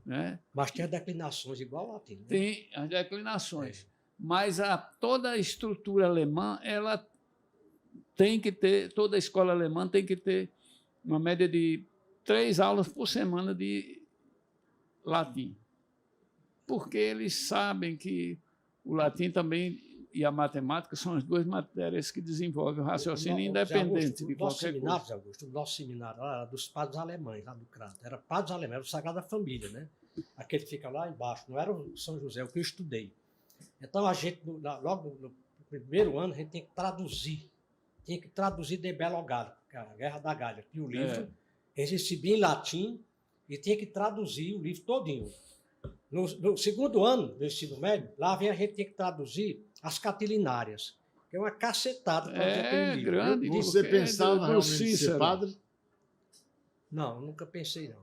né? Mas tem declinações igual ao latim. Né? Tem as declinações, mas toda a estrutura alemã, ela tem que ter, toda a escola alemã tem que ter uma média de 3 aulas por semana de latim, porque eles sabem que o latim também e a matemática são as 2 matérias que desenvolvem o raciocínio independente de qualquer coisa. Augusto, o nosso seminário lá era dos padres alemães, lá do Crato. Era padres alemães, era o Sagrada Família, né? Aquele que fica lá embaixo, não era o São José, o que eu estudei. Então, a gente, logo no primeiro ano, a gente tinha que traduzir. Tinha que traduzir de Belo Galho, a Guerra da Galha, que o livro recebia em latim e tinha que traduzir o livro todinho. No segundo ano do ensino médio, lá a gente tinha que traduzir as catilinárias, que é uma cacetada para fazer aquele livro. Grande. Você pensava realmente em ser padre? Não, nunca pensei, não.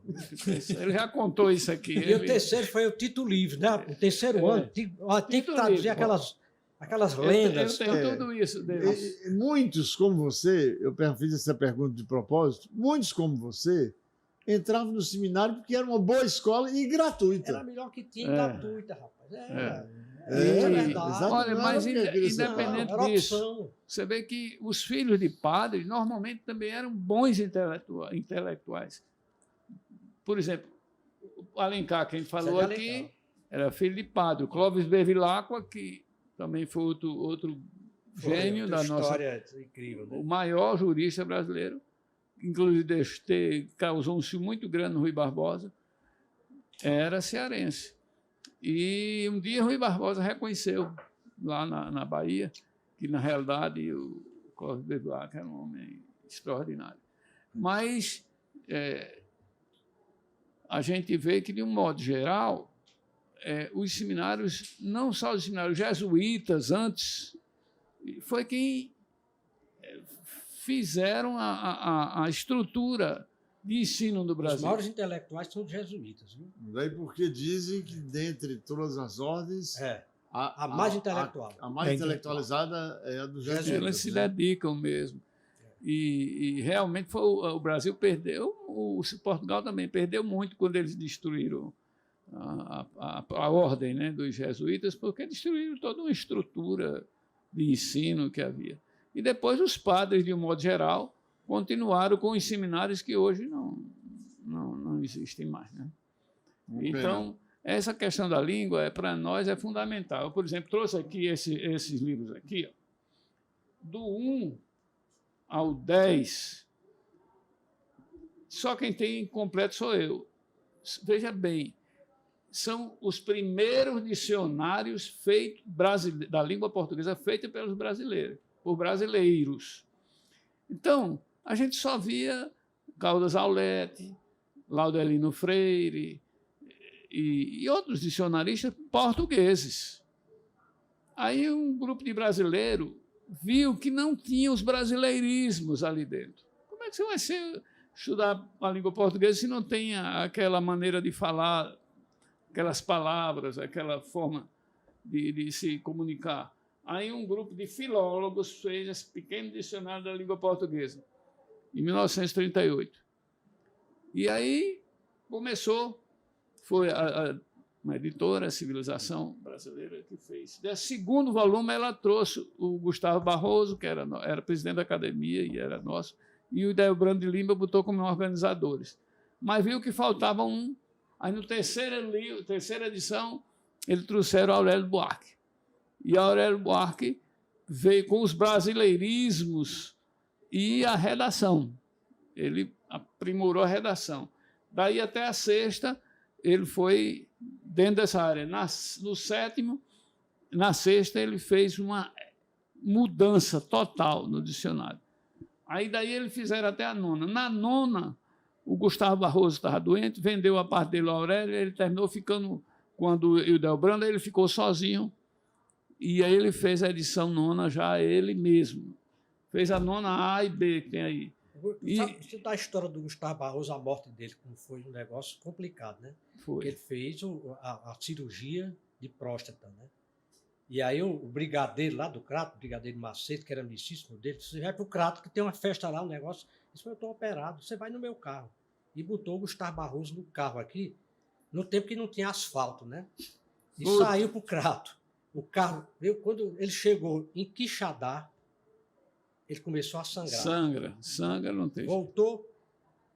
Ele já contou isso aqui. E o terceiro foi o Tito Livre, né? O terceiro ano, tinha que traduzir aquelas lendas. Eu tenho tudo isso deles. Muitos como você, eu fiz essa pergunta de propósito, muitos como você entravam no seminário porque era uma boa escola e gratuita. Era melhor que tinha gratuita, rapaz. Verdade. Olha, mas independente era disso, opção. você vê que os filhos de padres normalmente também eram bons intelectuais. Por exemplo, o Alencar, que a gente falou aqui, era filho de padre. O Clóvis Bevilacqua, que também foi outro gênio da nossa... História incrível, né? O maior jurista brasileiro, inclusive causou um ciúme muito grande no Rui Barbosa, era cearense. E um dia Rui Barbosa reconheceu, lá na Bahia, que, na realidade, o Clóvis Bevilacqua era um homem extraordinário. Mas a gente vê que, de um modo geral, os seminários, não só os seminários jesuítas, antes, foi quem fizeram a estrutura de ensino do Brasil. Os maiores intelectuais são os jesuítas. Viu? Daí porque dizem que, dentre todas as ordens, a mais intelectual. A mais intelectualizada é a dos jesuítas. Eles se dedicam mesmo. E realmente o Brasil perdeu, Portugal também perdeu muito quando eles destruíram a ordem, né, dos jesuítas, porque destruíram toda uma estrutura de ensino que havia. E depois os padres, de um modo geral, continuaram com os seminários que hoje não existem mais, né? Então, essa questão da língua, para nós, é fundamental. Eu, por exemplo, trouxe aqui esses livros aqui, ó, do 1 ao 10, só quem tem completo sou eu. Veja bem, são os primeiros dicionários feitos da língua portuguesa feitos pelos brasileiros, por brasileiros. Então, a gente só via Caldas Aulete, Laudelino Freire e outros dicionaristas portugueses. Aí um grupo de brasileiros viu que não tinha os brasileirismos ali dentro. Como é que você vai estudar a língua portuguesa se não tem aquela maneira de falar, aquelas palavras, aquela forma de se comunicar? Aí um grupo de filólogos fez esse pequeno dicionário da língua portuguesa, em 1938. E aí começou, foi uma editora, a Civilização Brasileira, que fez. Desse segundo volume, ela trouxe o Gustavo Barroso, que era presidente da academia e era nosso, e o Delbrando de Lima botou como organizadores. Mas viu que faltava um. Aí, no terceira edição, eles trouxeram Aurélio Buarque. E Aurélio Buarque veio com os brasileirismos e a redação. Ele aprimorou a redação. Daí até a sexta, ele foi dentro dessa área. No sétimo, na sexta, ele fez uma mudança total no dicionário. Aí daí eles fizeram até a nona. Na nona, o Gustavo Barroso estava doente, vendeu a parte dele ao Aurélio, ele terminou ficando, quando o Delbrando, ele ficou sozinho, e aí ele fez a edição nona já ele mesmo. Fez a nona A e B, que tem aí. Você dá a história do Gustavo Barroso, a morte dele, como foi um negócio complicado, né? Foi. Ele fez a cirurgia de próstata, né? E aí o brigadeiro lá do Crato, o brigadeiro Macedo, que era amicíssimo dele, você vai para o Crato, que tem uma festa lá, um negócio, disse, eu estou operado, você vai no meu carro. E botou o Gustavo Barroso no carro aqui, no tempo que não tinha asfalto, né? E saiu para o Crato. O carro, quando ele chegou em Quixadá, ele começou a sangrar. Sangra, não tem. Voltou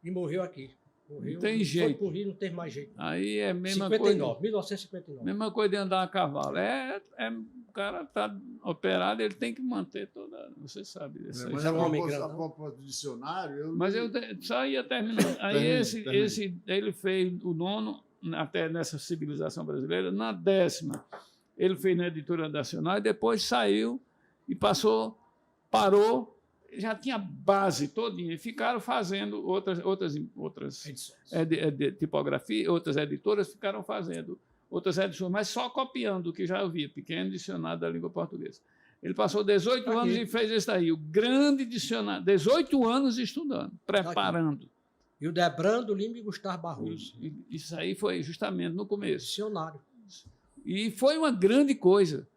e morreu aqui. Morreu, não tem jeito. Foi pro Rio, não teve mais jeito. Aí é a mesma 1959. Mesma coisa de andar a cavalo. O cara está operado, ele tem que manter toda. Você sabe dessa Mas a propósito do dicionário. Mas eu só ia terminar. Aí ele fez o nono, até nessa Civilização Brasileira, na 10ª. Ele fez na Editora Nacional e depois saiu e parou, já tinha base todinha, e ficaram fazendo outras tipografia, outras editoras ficaram fazendo outras edições, mas só copiando o que já havia, Pequeno Dicionário da Língua Portuguesa. Ele passou 18 anos e fez esse daí, o grande dicionário, 18 anos estudando, preparando. E o Delbrando Lima e Gustavo Barroso. Isso aí foi justamente no começo. Dicionário. E foi uma grande coisa.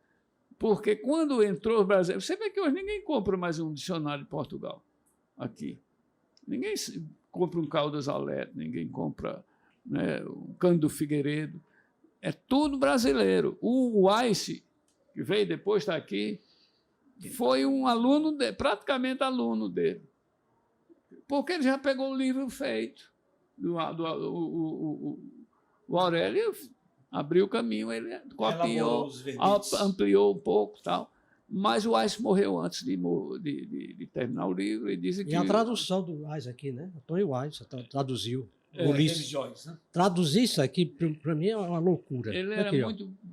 Porque quando entrou o Brasil... Você vê que hoje ninguém compra mais um dicionário de Portugal aqui. Ninguém compra um Caldas Aulete, ninguém compra, né, um Cândido Figueiredo. É tudo brasileiro. O Weiss, que veio depois, está aqui, foi um aluno, praticamente aluno dele. Porque ele já pegou o livro feito. O Aurélio abriu o caminho, ele copiou, ampliou um pouco e tal. Mas o Weiss morreu antes de terminar o livro e dizem que... E a tradução do Weiss aqui, né? Antônio Weiss traduziu. Religiões, né? Traduzir isso aqui, para mim, é uma loucura. Ele era aqui,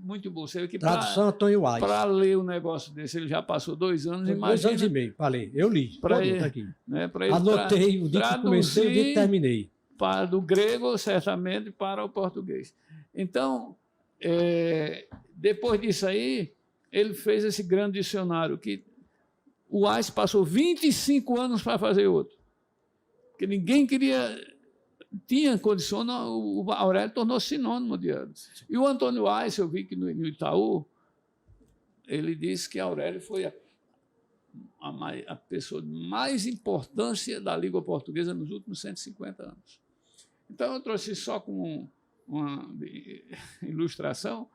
muito bom. Você vê que tradução Antônio Weiss. Para ler um negócio desse, ele já passou 2 anos. Imagina, 2 anos e meio para ler. Eu li. Para ele, aqui. Né, para ele anotei o dia que comecei e o dia que terminei. Do grego, certamente, para o português. Então, depois disso aí, ele fez esse grande dicionário, que o Weiss passou 25 anos para fazer outro. Porque ninguém tinha condição, o Aurélio tornou sinônimo de anos. E o Antônio Weiss, eu vi que no Itaú, ele disse que Aurélio foi a pessoa de mais importância da língua portuguesa nos últimos 150 anos. Então, eu trouxe só como uma ilustração,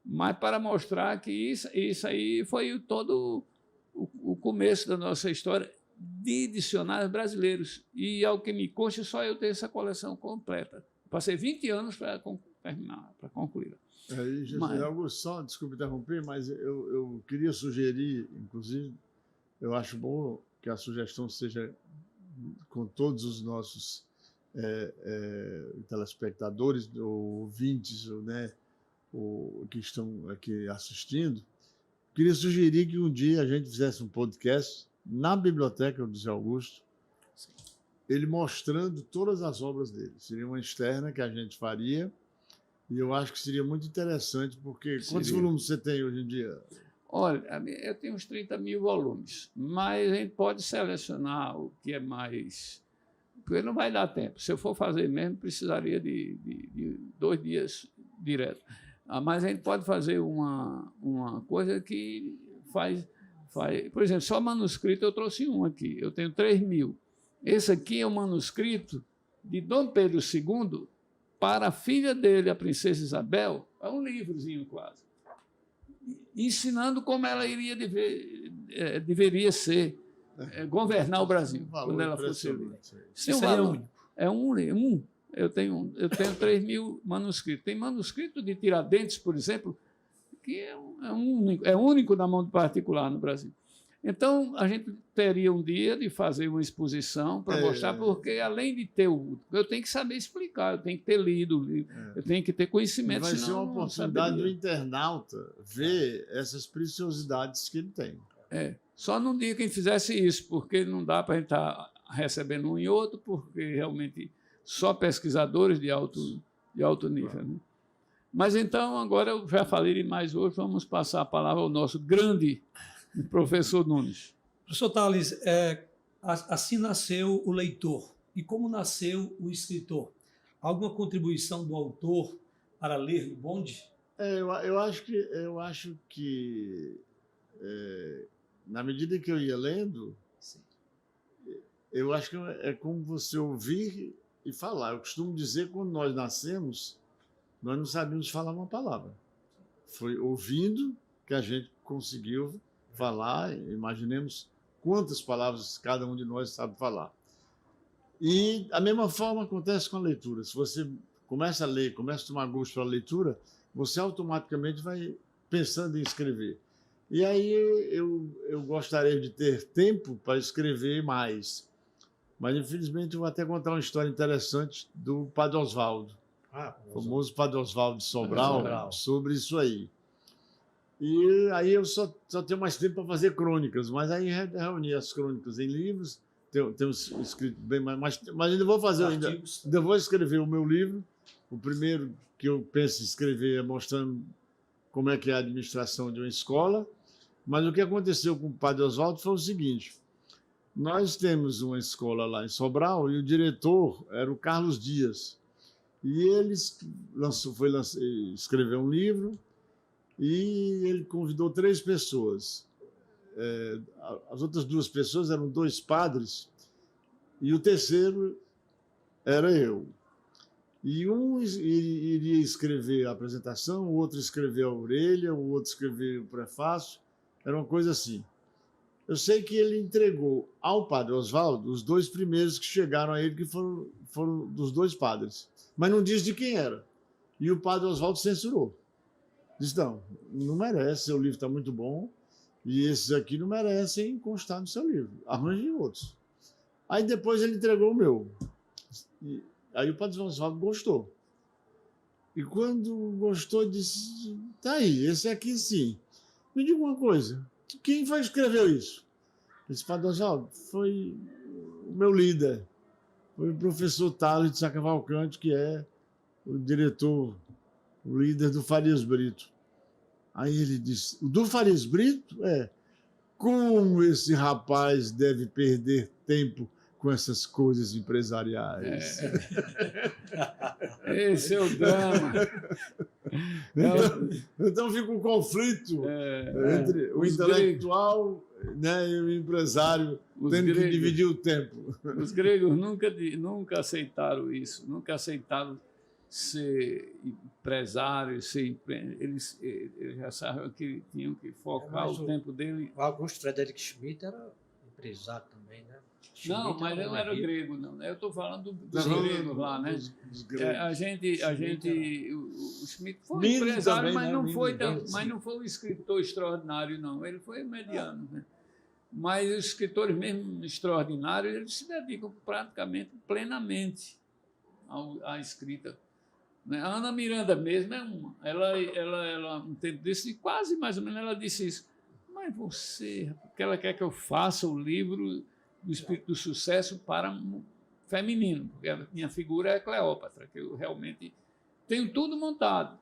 mas para mostrar que isso aí foi todo começo da nossa história de dicionários brasileiros. E, ao que me consta, só eu tenho essa coleção completa. Passei 20 anos para terminar, para concluir. Aí, Jesus Augusto, só, desculpe interromper, mas eu queria sugerir, inclusive, eu acho bom que a sugestão seja com todos os nossos telespectadores, ou ouvintes, né, que estão aqui assistindo. Queria sugerir que um dia a gente fizesse um podcast na biblioteca do Zé Augusto, ele mostrando todas as obras dele. Seria uma externa que a gente faria, e eu acho que seria muito interessante, porque quantos volumes você tem hoje em dia? Olha, eu tenho uns 30 mil volumes, mas a gente pode selecionar o que é mais... Porque não vai dar tempo. Se eu for fazer mesmo, precisaria de 2 dias direto. Mas a gente pode fazer uma coisa que faz... Por exemplo, só manuscrito eu trouxe um aqui. Eu tenho 3 mil. Esse aqui é um manuscrito de Dom Pedro II para a filha dele, a princesa Isabel. É um livrozinho quase. Ensinando como ela deveria ser, governar o Brasil, quando ela fosse eleita. Isso aí é único. É um. Eu tenho 3 mil manuscritos. Tem manuscrito de Tiradentes, por exemplo, que é único na mão do particular no Brasil. Então, a gente teria um dia de fazer uma exposição para mostrar, porque, além de ter eu tenho que saber explicar, eu tenho que ter lido o livro, eu tenho que ter conhecimento. Vai ser uma oportunidade do internauta ver essas preciosidades que ele tem. Só num dia que a gente fizesse isso, porque não dá para a gente estar recebendo um e outro, porque realmente só pesquisadores de alto nível. Né? Mas então, agora eu já falei mais hoje, vamos passar a palavra ao nosso grande professor Nunes. Professor Tales, assim nasceu o leitor. E como nasceu o escritor? Alguma contribuição do autor para ler no bonde? Eu acho que na medida que eu ia lendo, eu acho que é como você ouvir e falar. Eu costumo dizer que quando nós nascemos, nós não sabíamos falar uma palavra. Foi ouvindo que a gente conseguiu falar. Imaginemos quantas palavras cada um de nós sabe falar. E a mesma forma acontece com a leitura. Se você começa a ler, começa a tomar gosto pela leitura, você automaticamente vai pensando em escrever. E aí eu gostaria de ter tempo para escrever mais. Mas, infelizmente, eu vou até contar uma história interessante do Padre Oswaldo. O famoso Padre Oswaldo de Sobral, sobre isso aí. E aí eu só tenho mais tempo para fazer crônicas, mas aí reuni as crônicas em livros, tenho escrito bem mais, mas ainda vou fazer, ainda vou escrever o meu livro. O primeiro que eu penso em escrever é mostrando como é que é a administração de uma escola. Mas o que aconteceu com o Padre Oswaldo foi o seguinte: nós temos uma escola lá em Sobral e o diretor era o Carlos Dias. E ele escreveu um livro e ele convidou 3 pessoas. As outras 2 pessoas eram 2 padres e o terceiro era eu. E um iria escrever a apresentação, o outro escrever a orelha, o outro escrever o prefácio. Era uma coisa assim. Eu sei que ele entregou ao Padre Oswaldo os 2 primeiros que chegaram a ele, que foram dos 2 padres. Mas não diz de quem era. E o Padre Oswaldo censurou. Disse, não merece, seu livro está muito bom, e esses aqui não merecem constar no seu livro. Arranjem outros. Aí depois ele entregou o meu. Aí o Padre Oswaldo gostou. E quando gostou, disse, tá aí, esse aqui sim. Me diga uma coisa, quem foi que escreveu isso? Esse Padre Oswaldo foi o meu líder. Foi o professor Tales de Sá Cavalcante, que é o diretor, o líder do Farias Brito. Aí ele disse, o do Farias Brito? Como esse rapaz deve perder tempo com essas coisas empresariais? Esse é o drama. Então fica um conflito entre o intelectual, né, e o empresário, tendo que dividir o tempo. Os gregos nunca aceitaram isso, nunca aceitaram ser empresários, eles já sabiam que tinham que focar Mas o tempo dele. O Augusto Frederick Schmidt era empresário também, né? Não, Schmidt mas não era rico. grego, não. Eu estou falando dos Tá falando gregos lá, né? dos gregos. O Schmidt foi Mínimo empresário, também, mas, né? não Mínimo foi, também, mas sim. não foi um escritor extraordinário, não. Ele foi mediano, né? Mas os escritores mesmo extraordinários, eles se dedicam praticamente, plenamente à escrita. Né? A Ana Miranda mesmo é uma. Ela um tempo desse, quase mais ou menos, ela disse isso. Mas você, porque ela quer que eu faça o livro do Espírito do Sucesso para feminino, porque a minha figura é Cleópatra, que eu realmente tenho tudo montado.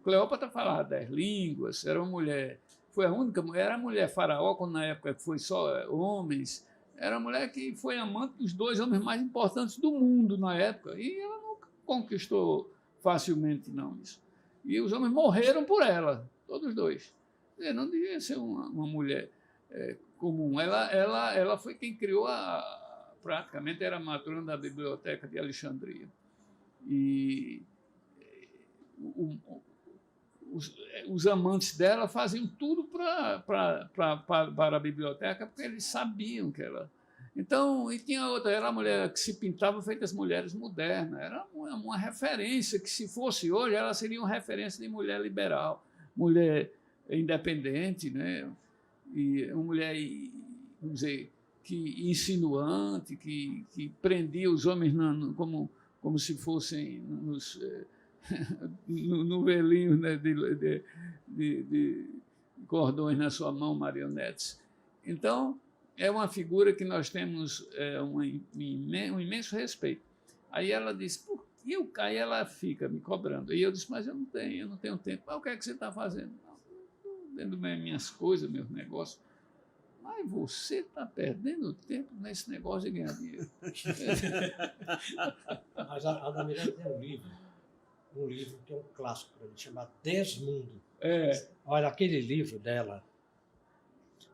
Cleópatra falava 10 línguas, era uma mulher, foi a única mulher, era a mulher faraó, quando na época foi só homens, era a mulher que foi amante dos 2 homens mais importantes do mundo na época, e ela não conquistou facilmente, não, isso. E os homens morreram por ela, todos os 2. Não devia ser uma mulher comum. Ela foi quem criou praticamente era a matrona da Biblioteca de Alexandria. E os amantes dela faziam tudo para a biblioteca, porque eles sabiam que ela... Então, e tinha outra, era a mulher que se pintava feita as mulheres modernas, era uma referência que, se fosse hoje, ela seria uma referência de mulher liberal, mulher independente, né? E uma mulher, vamos dizer, que insinuante, que prendia os homens como se fossem no velinho, né, de cordões na sua mão, marionetes. Então, é uma figura que nós temos um imenso respeito. Aí ela disse, aí ela fica me cobrando. E eu disse, mas eu não tenho tempo. Mas o que é que você está fazendo? Estou vendo minhas coisas, meus negócios. Mas você está perdendo tempo nesse negócio de ganhar dinheiro. Mas a Ana Miranda tem um livro que é um clássico para mim, chamado Desmundo. Olha, aquele livro dela,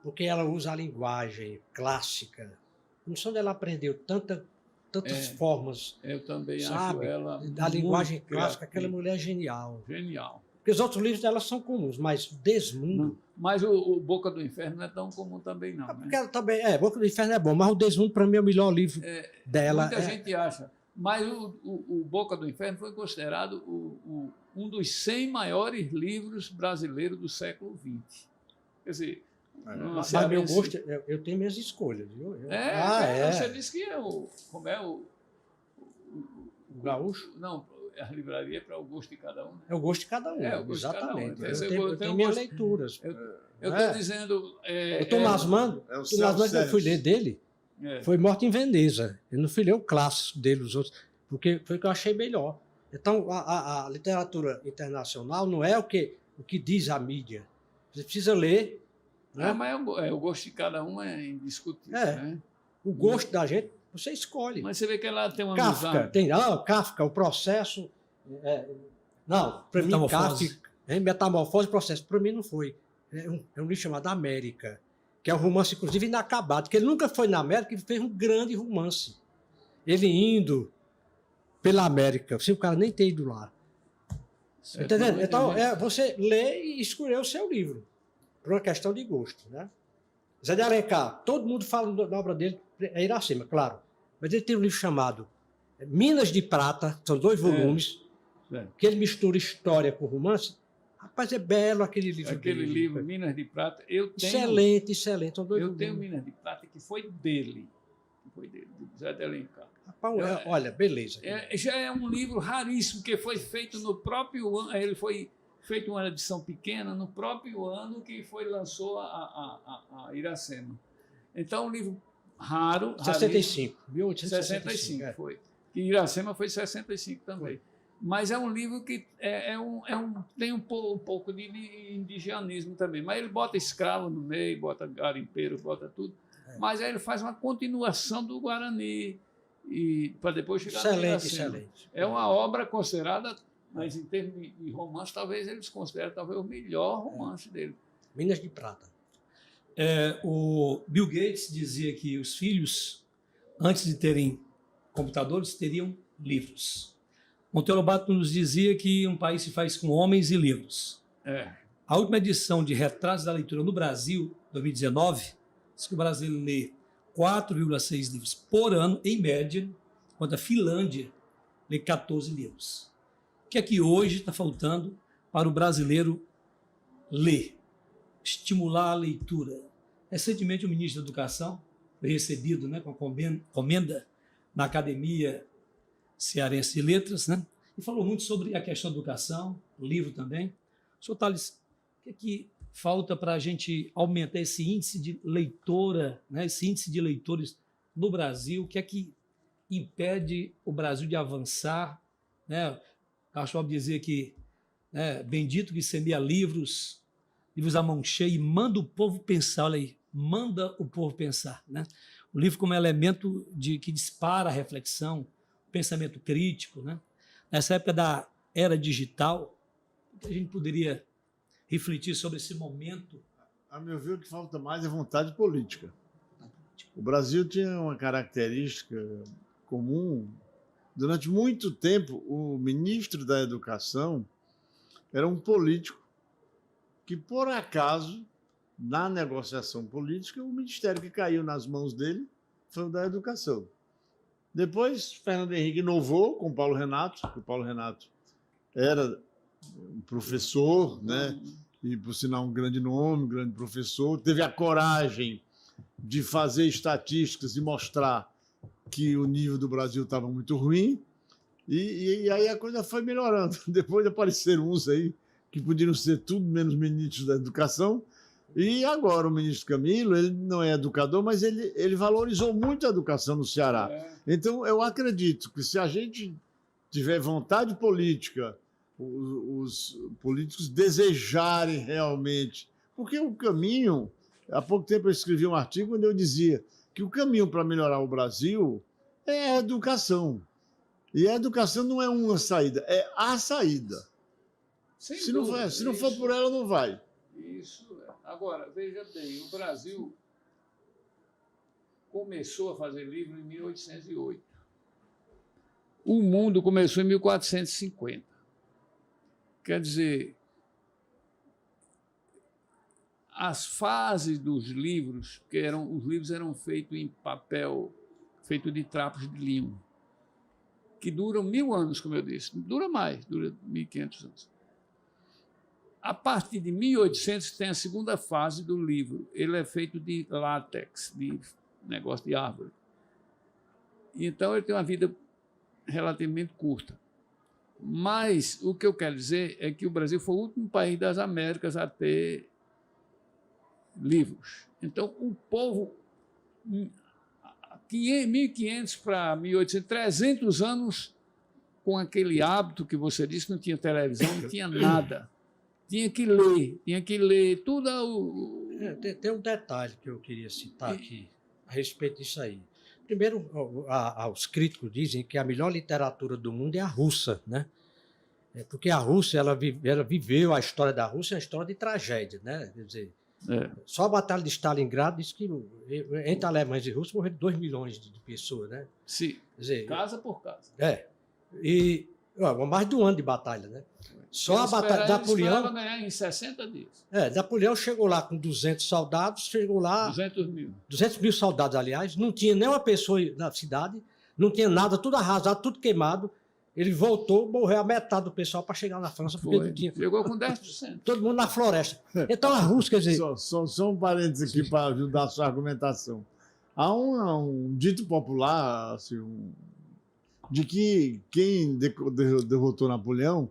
porque ela usa a linguagem clássica. Não sei onde ela aprendeu tantas formas. Eu também sabe? acho ela A linguagem muito clássica, criativa. aquela mulher é genial. Genial. Porque os outros livros dela são comuns, mas Desmundo... Não. Mas o Boca do Inferno não é tão comum também, não. Porque Né? ela também, Boca do Inferno é bom, mas o Desmundo, para mim, é o melhor livro dela. Muita gente acha. Mas o Boca do Inferno foi considerado um dos 100 maiores livros brasileiros do século XX. Quer dizer... Mas meu gosto, eu tenho minhas escolhas, viu? Você disse que como é o gaúcho? Não, a livraria é para o gosto de cada um. Né? É o gosto de cada um, o gosto exatamente. De cada um. Eu tenho minhas leituras. Eu estou dizendo... o Tomás Mann, que eu fui ler dele, foi Morte em Veneza. Eu não fui ler o clássico dele, os outros, porque foi o que eu achei melhor. Então, a literatura internacional não é o que diz a mídia. Você precisa ler... mas o gosto de cada um é indiscutível. Né? O gosto da gente, você escolhe. Mas você vê que ela tem uma Kafka, Kafka, o processo... não, para mim, Kafka, Metamorfose e Processo, para mim não foi. É um livro chamado América, que é um romance, inclusive, inacabado, que ele nunca foi na América e fez um grande romance. Ele indo pela América, se o cara nem ter ido lá. Entendeu? Então, você lê e escolher o seu livro. Por uma questão de gosto, né? Zé de Alencar, todo mundo fala da obra dele, é Iracema, claro. Mas ele tem um livro chamado Minas de Prata, são 2 volumes, que ele mistura história com romance. Rapaz, é belo aquele livro. Aquele livro, Minas de Prata, eu tenho... Excelente. São 2 volumes. Eu tenho Minas de Prata, que foi dele, do Zé de Alencar. Rapaz, olha, beleza. Já é um livro raríssimo, que foi feito no próprio ano, ele foi... feito uma edição pequena no próprio ano que lançou a Iracema. Então, um livro raro. 65, 1865. Foi. E Iracema foi 65 também. Mas é um livro que tem um pouco de indigenismo também. Mas ele bota escravo no meio, bota garimpeiro, bota tudo. Mas aí ele faz uma continuação do Guarani, para depois chegar no Iracema. Excelente. É uma obra considerada... Mas, em termos de romance, talvez eles considerem o melhor romance dele. Minas de Prata. O Bill Gates dizia que os filhos, antes de terem computadores, teriam livros. Monteiro Lobato nos dizia que um país se faz com homens e livros. A última edição de Retratos da Leitura no Brasil, 2019, diz que o brasileiro lê 4,6 livros por ano, em média, enquanto a Finlândia lê 14 livros. O que é que hoje está faltando para o brasileiro ler, estimular a leitura? Recentemente, o ministro da Educação foi recebido, né, com comenda na Academia Cearense de Letras, né, e falou muito sobre a questão da educação, o livro também. Senhor Tales, o que é que falta para a gente aumentar esse índice de leitora, né, esse índice de leitores no Brasil? O que é que impede o Brasil de avançar? Né? Carlos Schwab dizia que, né, bendito que semeia livros à mão cheia e manda o povo pensar. Olha aí, manda o povo pensar. Né? O livro como elemento que dispara a reflexão, o pensamento crítico. Né? Nessa época da era digital, a gente poderia refletir sobre esse momento. A meu ver, o que falta mais é vontade política. O Brasil tinha uma característica comum. Durante muito tempo, o ministro da Educação era um político que, por acaso, na negociação política, o ministério que caiu nas mãos dele foi o da Educação. Depois, Fernando Henrique inovou com Paulo Renato, porque o Paulo Renato era um professor, né? E, por sinal, um grande nome, um grande professor, teve a coragem de fazer estatísticas e mostrar que o nível do Brasil estava muito ruim, e aí a coisa foi melhorando. Depois apareceram uns aí que podiam ser tudo menos ministros da Educação, e agora o ministro Camilo, ele não é educador, mas ele valorizou muito a educação no Ceará. Então, eu acredito que se a gente tiver vontade política, os políticos desejarem realmente, porque o caminho, há pouco tempo eu escrevi um artigo onde eu dizia que o caminho para melhorar o Brasil é a educação. E a educação não é uma saída, é a saída. Se não for por ela, não vai. Isso. Agora, veja bem, o Brasil começou a fazer livro em 1808. O mundo começou em 1450. Quer dizer, as fases dos livros, os livros eram feitos em papel, feito de trapos de limo, que duram 1000 anos, como eu disse. Dura mais, dura 1500 anos. A partir de 1800 tem a segunda fase do livro. Ele é feito de látex, de negócio de árvore. Então, ele tem uma vida relativamente curta. Mas o que eu quero dizer é que o Brasil foi o último país das Américas a ter livros. Então, o povo, 1500 para 1800, 300 anos com aquele hábito que você disse, não tinha televisão, não tinha nada. Tinha que ler tudo. Tem um detalhe que eu queria citar aqui a respeito disso aí. Primeiro, os críticos dizem que a melhor literatura do mundo é a russa, né? Porque a Rússia, ela viveu, a história da Rússia é uma história de tragédia, né? Quer dizer, só a Batalha de Stalingrado diz que entre alemães e russos morreram 2 milhões de pessoas, né? Sim, quer dizer, casa por casa. E mais de um ano de batalha, né? Só a batalha de Napoleão ganhar em 60 dias. Napoleão chegou lá com 200 soldados, 200 mil soldados, aliás, não tinha nem uma pessoa na cidade, não tinha nada, tudo arrasado, tudo queimado. Ele voltou, morreu a metade do pessoal para chegar na França, porque não tinha. Chegou com 10%. Todo mundo na floresta. Então a Rússia, quer dizer. Só um parênteses aqui para ajudar a sua argumentação. Há um dito popular, assim, de que quem derrotou Napoleão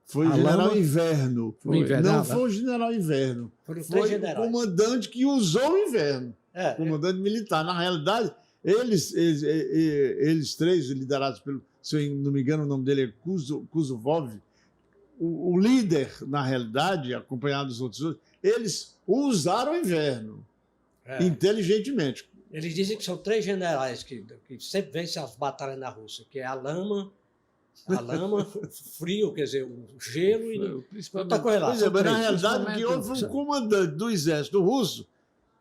foi o general Inverno. Não foi o general Inverno. Foi o comandante que usou o inverno. Comandante militar. Na realidade, eles três, liderados pelo, se eu não me engano, o nome dele é Kuzovov, o líder, na realidade, acompanhado dos outros, eles usaram o inverno inteligentemente. Eles dizem que são 3 generais que sempre vencem as batalhas na Rússia, que é a lama, frio, quer dizer, o gelo e outra coisa lá. Pois mas na realidade, que houve um comandante do exército russo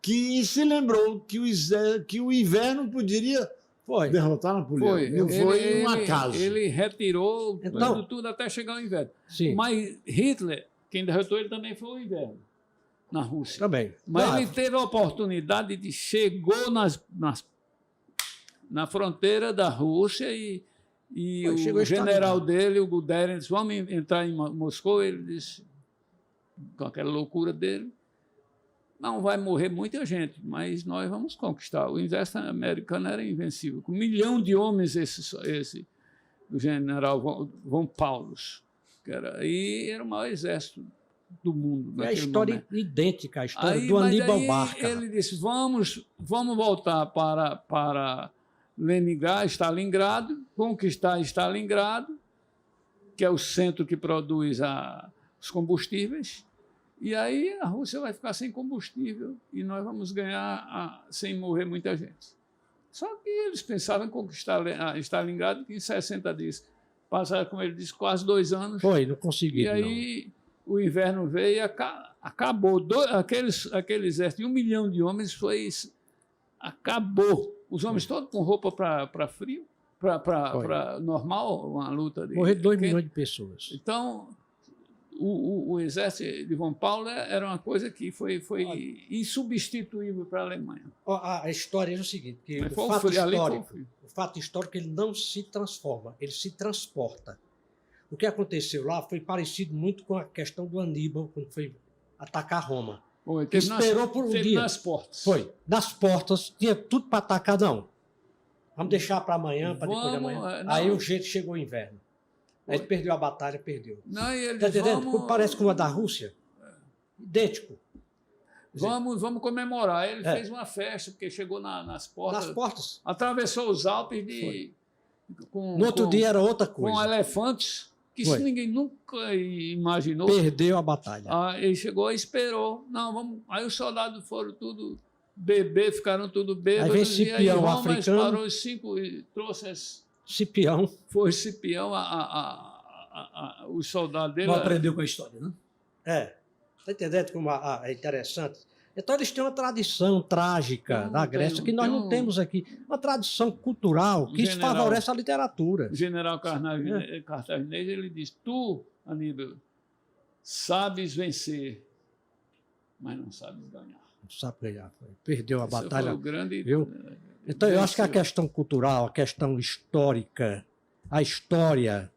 que se lembrou que o inverno poderia Foi. Derrotar Napoleão. Foi. Não foi um acaso. Ele retirou Então- tudo até chegar ao inverno. Sim, Mas Hitler, quem derrotou ele também foi o inverno, na Rússia. também. Mas Ah, ele teve a oportunidade de chegou na fronteira da Rússia e Foi, chegou o a general Stalingrado. dele, o Guderian, disse, vamos entrar em Moscou. Ele disse, com aquela loucura dele, não vai morrer muita gente, mas nós vamos conquistar. O exército americano era invencível. Com 1 milhão de homens, esse do general von Paulus, e era o maior exército do mundo. É a naquele história momento. idêntica, a história Aí, do mas Aníbal aí Barca. Ele disse: vamos voltar para Leningrado, Stalingrado, conquistar Stalingrado, que é o centro que produz os combustíveis, e aí a Rússia vai ficar sem combustível e nós vamos ganhar sem morrer muita gente. Só que eles pensavam em conquistar Stalingrado, que em 60 dias passaram, como ele disse, quase 2 anos. Foi, não E conseguiram. aí o inverno veio e acabou. Aquele exército de 1 milhão de homens acabou. Os homens todos com roupa para frio, para normal, uma luta. Morreram 2 quente. milhões de pessoas. Então, o exército de Von Paulo era uma coisa que foi insubstituível para a Alemanha. Ó, a história é o seguinte, que Mas o foi o fato frio, ali foi o histórico, frio. o fato histórico ele não se transforma, ele se transporta. O que aconteceu lá foi parecido muito com a questão do Aníbal, quando foi atacar Roma. Foi, Esperou por um teve dia. nas portas. Foi. Das portas, tinha tudo para atacar, não. Vamos deixar para amanhã, para depois de amanhã. não. Aí o jeito chegou o inverno. Aí ele perdeu a batalha, perdeu. Não, e ele Está disse, entendendo? Parece com a da Rússia. Idêntico. Vamos comemorar. Ele É. fez uma festa, porque chegou nas portas, Nas portas. atravessou os Alpes No outro dia era outra com coisa. elefantes, que Foi. isso ninguém nunca imaginou. Perdeu a batalha. Ele chegou e esperou. Não, vamos. Aí os soldados foram tudo beber, ficaram tudo bêbados. Aí vem e Cipião Roma africano. parou os 5 e trouxe Cipião. foi Cipião, os soldados dele. Não aprendeu com a história, né? É. Está entendendo como é interessante? Então eles têm uma tradição trágica Tem da Grécia que nós tem não temos aqui. Uma tradição cultural que isso general. favorece a literatura. O general Cartaginês, ele diz, tu, Aníbal, sabes vencer, mas não sabes ganhar. Não sabe ganhar. Perdeu a Esse batalha. foi o grande... viu? Então eu acho que a questão cultural, a questão histórica, a história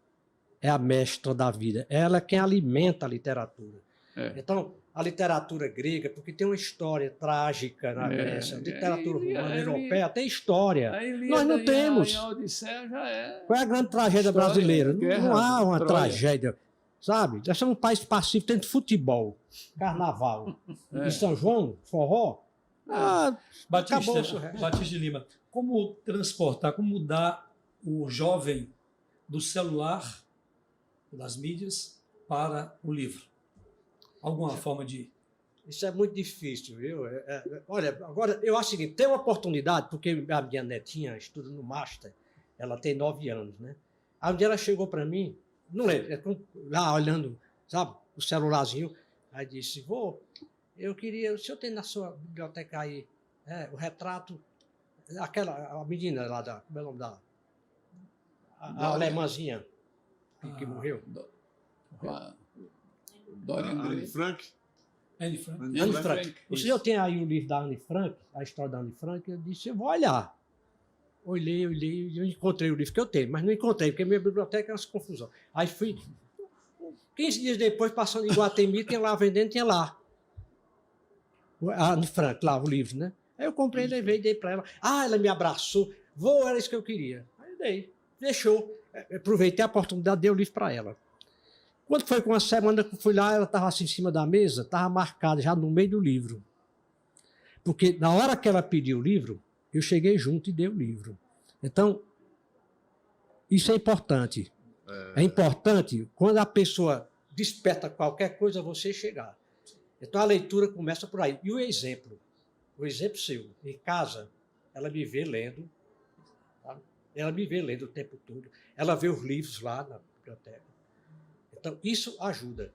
é a mestra da vida. Ela é quem alimenta a literatura. É. Então, a literatura grega, porque tem uma história trágica na Grécia, a literatura romana, europeia, tem história. A Ilíada Nós não e temos. A Odisseia já é... Qual é a grande tragédia História, brasileira? guerra, Não há uma Troia. tragédia, sabe? Nós somos um país pacífico, tem futebol, carnaval. É. E São João, forró. Acabou Batista, o resto. Batista de Lima, como transportar, como mudar o jovem do celular, das mídias, para o livro? Alguma forma de... Isso é muito difícil, viu? Olha, agora, eu acho o seguinte, tem uma oportunidade, porque a minha netinha estuda no Master, ela tem 9 anos, né? Aí um dia ela chegou para mim, não lembro, lá olhando, sabe, o celularzinho, aí disse, vô, eu queria, o senhor tem na sua biblioteca aí o retrato, a menina lá como é o nome da... A alemãzinha que morreu. Dorian Anne Gray. Frank. Anne Frank? Anne Anne Frank. Frank, O senhor tem aí o livro da Anne Frank, a história da Anne Frank? Eu disse, eu vou olhar. Olhei, eu encontrei o livro que eu tenho, mas não encontrei, porque minha biblioteca é uma confusão. Aí fui, 15 dias depois, passando em Guatemi, tinha lá vendendo, tinha lá. A Anne Frank, lá, o livro, né? Aí eu comprei, levei, dei para ela. Ah, ela me abraçou. Vou, era isso que eu queria. Aí eu dei, deixou. Aproveitei a oportunidade, dei o livro para ela. Quando foi com uma semana que eu fui lá, ela estava assim em cima da mesa, estava marcada já no meio do livro. Porque na hora que ela pediu o livro, eu cheguei junto e dei o livro. Então, isso é importante. É importante quando a pessoa desperta qualquer coisa, você chegar. Então a leitura começa por aí. E o exemplo seu, em casa, ela me vê lendo, tá? Ela me vê lendo o tempo todo. Ela vê os livros lá na biblioteca. Então, isso ajuda.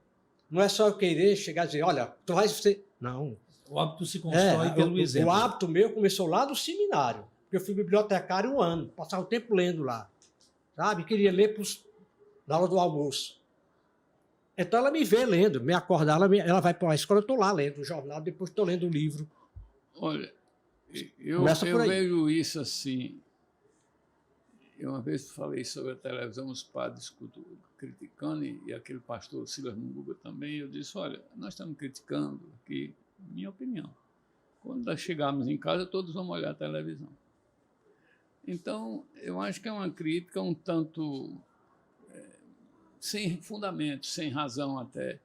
Não é só eu querer chegar e dizer, olha, tu vai ser... Não. O hábito se constrói pelo exemplo. O hábito meu começou lá no seminário. porque eu fui bibliotecário 1 ano, passava o tempo lendo lá, sabe? Queria ler na hora do almoço. Então ela me vê lendo, me acordar, ela vai para a escola, eu estou lá lendo o jornal, depois estou lendo o livro. Olha, eu Começa por aí. vejo isso assim. Eu uma vez falei sobre a televisão, os padres criticando, e aquele pastor Silas Munguba também, eu disse, olha, nós estamos criticando aqui, minha opinião. Quando nós chegarmos em casa, todos vão olhar a televisão. Então, eu acho que é uma crítica um tanto sem fundamento, sem razão até.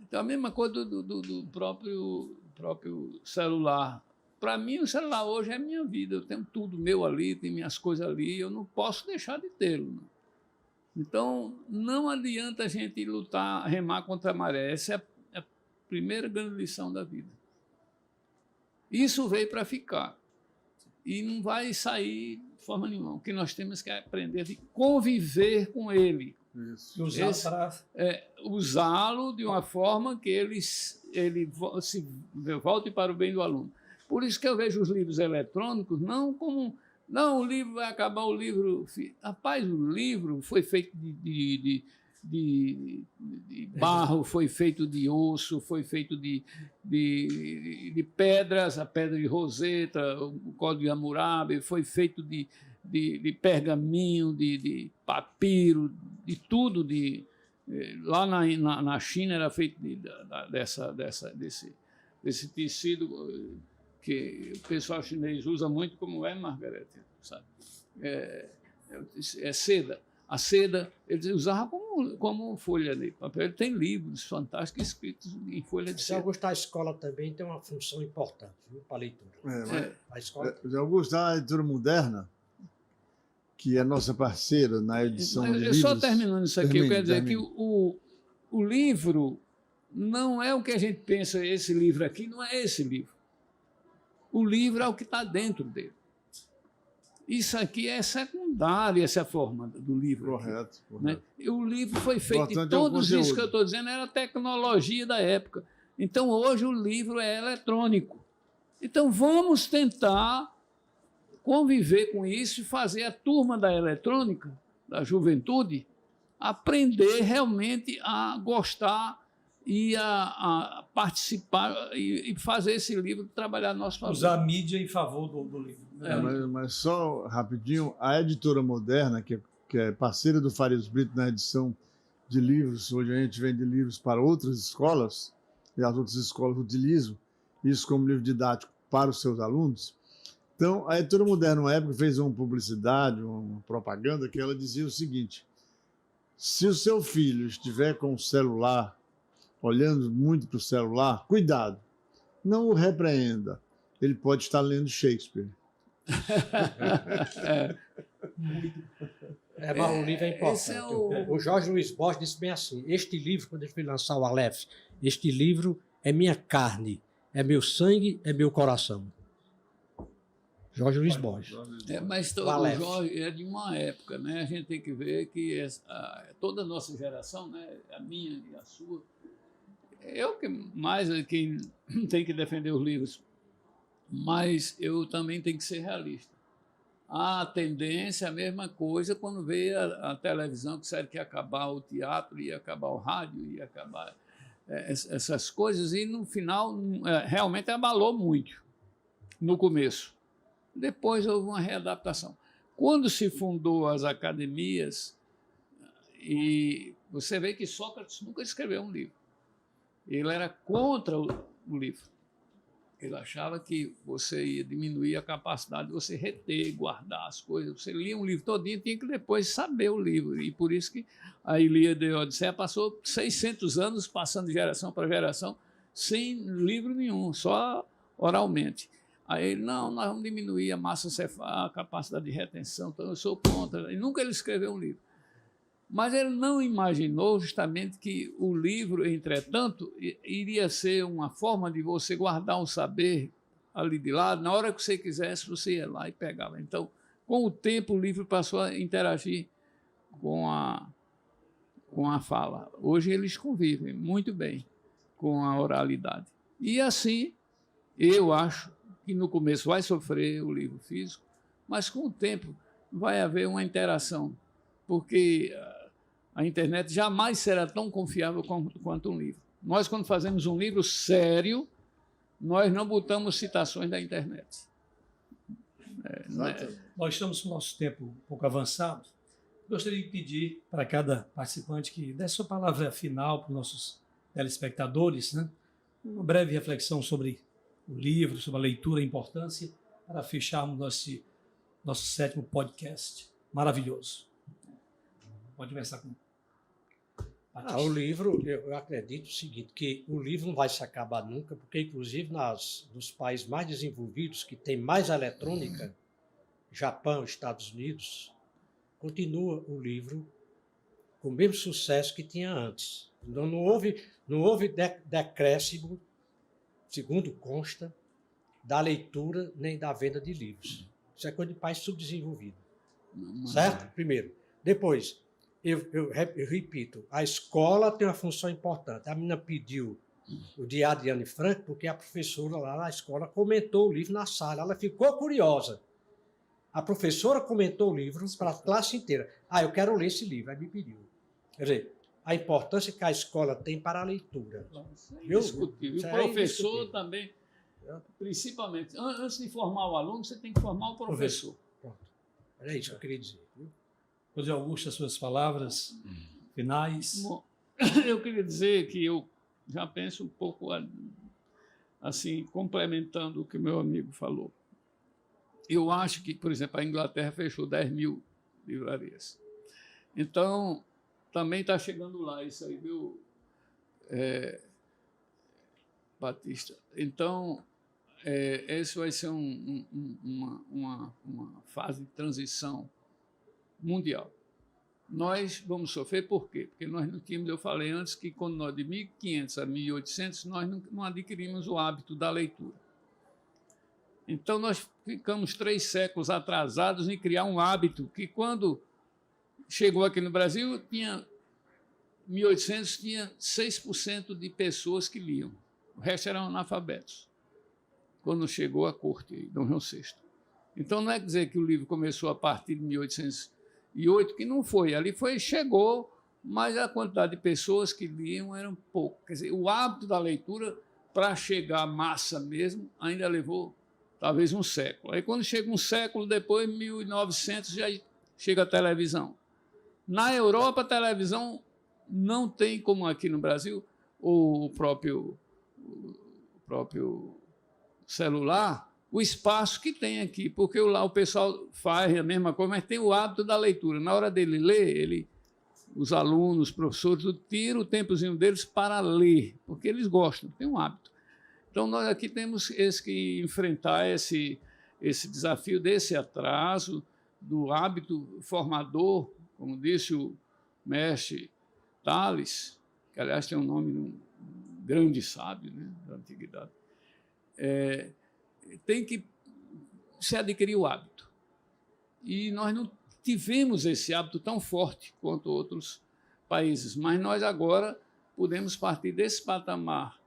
Então, a mesma coisa do próprio celular. Para mim, o celular hoje é minha vida. Eu tenho tudo meu ali, tenho minhas coisas ali, eu não posso deixar de tê-lo. Então, não adianta a gente lutar, remar contra a maré. Essa é a primeira grande lição da vida. Isso veio para ficar. E não vai sair de forma nenhuma. O que nós temos que aprender a conviver com ele. Isso. Usá-lo de uma forma que ele se volte para o bem do aluno. Por isso que eu vejo os livros eletrônicos não como... Não, o livro vai acabar, o livro... Rapaz, o livro foi feito de barro, foi feito de osso, foi feito de pedras, a pedra de Roseta, o código de Hammurabi, foi feito de pergaminho, de papiro, de tudo. Lá na China era feito desse tecido que o pessoal chinês usa muito, como é, Margarete, sabe? É seda. A seda, eles usavam como folha de papel. Ele tem livros fantásticos escritos em folha de Se seda. Augusto, a escola também tem uma função importante, viu, para a leitura. A escola... Augusto, a leitura moderna, que é nossa parceira na edição de livros... Só terminando isso aqui, eu quero dizer que o livro não é o que a gente pensa, esse livro aqui não é esse livro. O livro é o que está dentro dele. Isso aqui é secundário, essa é a forma do livro. Correto. Né? O livro foi feito, e todos isso que eu estou dizendo era a tecnologia da época. Então, hoje, o livro é eletrônico. Então, vamos tentar conviver com isso e fazer a turma da eletrônica, da juventude, aprender realmente a gostar e a participar e fazer esse livro trabalhar a nosso favor. Usar a mídia em favor do livro. Mas só rapidinho, a editora moderna, que é parceira do Farias Brito na edição de livros, hoje a gente vende livros para outras escolas, e as outras escolas utilizam isso como livro didático para os seus alunos. Então, a editora moderna, na época, fez uma publicidade, uma propaganda, que ela dizia o seguinte: se o seu filho estiver com o celular, olhando muito para o celular, cuidado, não o repreenda. Ele pode estar lendo Shakespeare. Mas o livro é importante. O Jorge Luiz Borges disse bem assim: este livro, quando ele foi lançar o Aleph, este livro é minha carne, é meu sangue, é meu coração. Jorge Luiz Borges. Mas o Jorge é de uma época, né? A gente tem que ver que toda a nossa geração, né? A minha e a sua, eu que mais quem tem que defender os livros, mas eu também tenho que ser realista. A tendência é a mesma coisa quando veio a televisão, que sério que ia acabar o teatro, ia acabar o rádio, ia acabar essas coisas, e no final realmente abalou muito no começo. Depois houve uma readaptação. Quando se fundou as academias, e você vê que Sócrates nunca escreveu um livro. Ele era contra o livro. Ele achava que você ia diminuir a capacidade de você reter, guardar as coisas. Você lia um livro todinho, tinha que depois saber o livro. E por isso que a Ilíada e a Odisseia passou 600 anos passando de geração para geração sem livro nenhum, só oralmente. Aí ele, não, nós vamos diminuir a massa cefálica, a capacidade de retenção, então eu sou contra. E nunca ele escreveu um livro. Mas ele não imaginou justamente que o livro, entretanto, iria ser uma forma de você guardar um saber ali de lado. Na hora que você quisesse, você ia lá e pegava. Então, com o tempo, o livro passou a interagir com a fala. Hoje eles convivem muito bem com a oralidade. E assim, eu acho que no começo vai sofrer o livro físico, mas com o tempo vai haver uma interação, porque a internet jamais será tão confiável quanto um livro. Nós, quando fazemos um livro sério, nós não botamos citações da internet. Nós estamos com o nosso tempo um pouco avançado. Gostaria de pedir para cada participante que desse sua palavra final para os nossos telespectadores, né? Uma breve reflexão sobre o livro, sobre a leitura, a importância, para fecharmos nosso 7º podcast maravilhoso. Pode começar com o livro, eu acredito o seguinte, que o livro não vai se acabar nunca, porque inclusive nos países mais desenvolvidos, que tem mais eletrônica, Japão, Estados Unidos, continua o livro com o mesmo sucesso que tinha antes. Então, não houve decréscimo, segundo consta, da leitura nem da venda de livros. Isso é coisa de país subdesenvolvido. Certo? Primeiro. Depois, eu repito, a escola tem uma função importante. A menina pediu o Diário de Anne Frank porque a professora lá na escola comentou o livro na sala. Ela ficou curiosa. A professora comentou o livro para a classe inteira. Eu quero ler esse livro. Aí me pediu. Quer dizer, a importância que a escola tem para a leitura. E o professor também, principalmente, antes de formar o aluno, você tem que formar o professor. Pronto. Era isso que eu queria dizer. José Augusto, as suas palavras finais. Bom, eu queria dizer que eu já penso um pouco assim, complementando o que meu amigo falou. Eu acho que, por exemplo, a Inglaterra fechou 10 mil livrarias. Então, também está chegando lá isso aí, viu, Batista? Então, esse vai ser uma fase de transição mundial. Nós vamos sofrer por quê? Porque nós não tínhamos, eu falei antes, que quando nós de 1500 a 1800, nós não adquirimos o hábito da leitura. Então, nós ficamos 3 séculos atrasados em criar um hábito que, quando chegou aqui no Brasil, 1800, tinha 6% de pessoas que liam. O resto eram analfabetos, quando chegou a corte, Dom João VI. Então, não é dizer que o livro começou a partir de 1808, que não foi. Ali chegou, mas a quantidade de pessoas que liam era pouco. Quer dizer, o hábito da leitura, para chegar à massa mesmo, ainda levou talvez um século. Aí, quando chega um século depois, 1900, já chega a televisão. Na Europa, a televisão não tem, como aqui no Brasil, o próprio celular, o espaço que tem aqui, porque lá o pessoal faz a mesma coisa, mas tem o hábito da leitura. Na hora dele ler, os alunos, os professores, tiram o tempozinho deles para ler, porque eles gostam, tem um hábito. Então, nós aqui temos que enfrentar esse desafio desse atraso, do hábito formador, como disse o mestre Tales, que, aliás, tem um nome de um grande sábio, né, da antiguidade. Tem que se adquirir o hábito. E nós não tivemos esse hábito tão forte quanto outros países, mas nós agora podemos partir desse patamar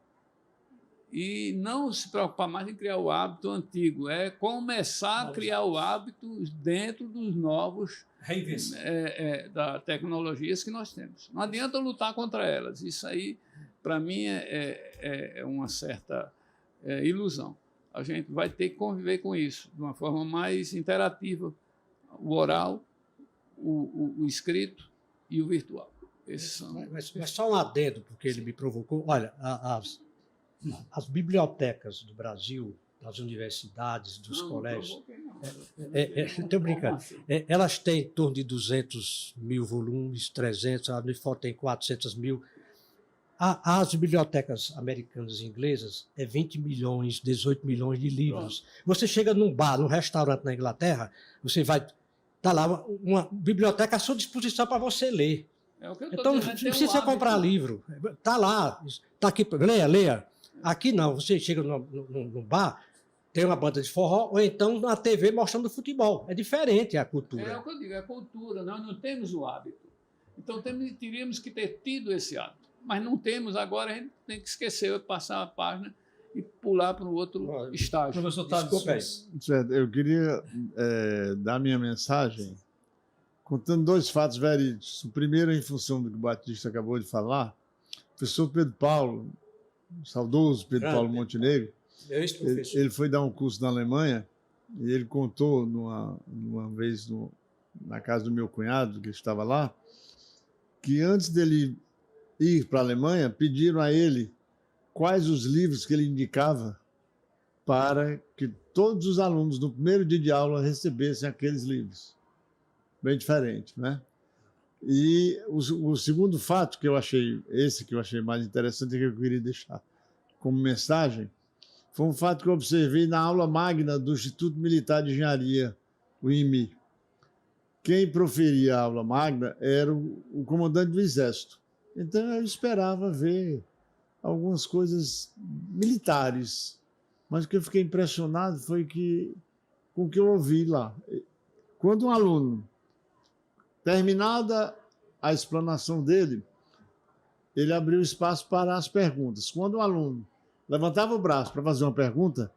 e não se preocupar mais em criar o hábito antigo, começar a criar o hábito dentro dos novos da tecnologias que nós temos. Não adianta lutar contra elas. Isso aí, para mim, é uma certa ilusão. A gente vai ter que conviver com isso de uma forma mais interativa, o oral, o escrito e o virtual. Esses são... Mas só um adendo, porque ele me provocou. Olha, as bibliotecas do Brasil, das universidades, dos colégios, estou brincando, elas têm em torno de 200 mil volumes, 300, a Unifor tem 400 mil. As bibliotecas americanas e inglesas 20 milhões, 18 milhões de livros. Você chega num bar, num restaurante na Inglaterra, você vai... Está lá uma biblioteca à sua disposição para você ler. Então, não precisa comprar livro. Está lá, está aqui, leia. Aqui não, você chega no bar, tem uma banda de forró, ou então na TV mostrando futebol. É diferente a cultura. É o que eu digo, é a cultura. Nós não temos o hábito. Então, teríamos que ter tido esse hábito. Mas não temos, agora a gente tem que esquecer, passar a página. E pular para o outro estágio. Professor Thales, Desculpa aí. Certo, eu queria dar minha mensagem contando 2 fatos verídicos. O primeiro, em função do que o Batista acabou de falar, o professor Pedro Paulo, o saudoso Pedro Paulo Montenegro, Meu ex-professor. ele foi dar um curso na Alemanha e ele contou numa vez na casa do meu cunhado, que estava lá, que antes dele ir para a Alemanha, pediram a ele quais os livros que ele indicava para que todos os alunos do primeiro dia de aula recebessem aqueles livros. Bem diferente, né? E o segundo fato que eu achei mais interessante e que eu queria deixar como mensagem foi um fato que eu observei na aula magna do Instituto Militar de Engenharia, o IME. Quem proferia a aula magna era o comandante do Exército. Então eu esperava ver algumas coisas militares, mas o que eu fiquei impressionado foi com o que eu ouvi lá. Quando um aluno, terminada a explanação dele, ele abriu espaço para as perguntas. Quando um aluno levantava o braço para fazer uma pergunta,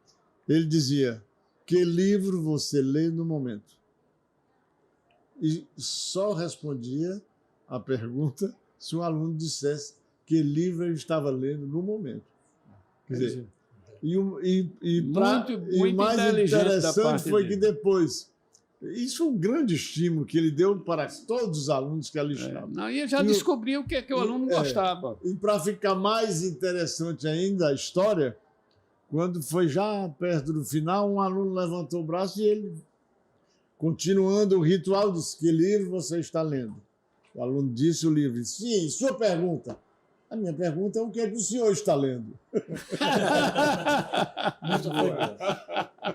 ele dizia: que livro você lê no momento? E só respondia a pergunta se o aluno dissesse que livro ele estava lendo no momento. Quer dizer, o mais interessante foi que depois, isso foi um grande estímulo que ele deu para todos os alunos que ali estavam. E ele já descobriu o que o aluno gostava. E para ficar mais interessante ainda a história, quando foi já perto do final, um aluno levantou o braço e ele, continuando o ritual, disse: que livro você está lendo? O aluno disse o livro. Sim, sua pergunta. A minha pergunta é: o que é que o senhor está lendo? Muito bom.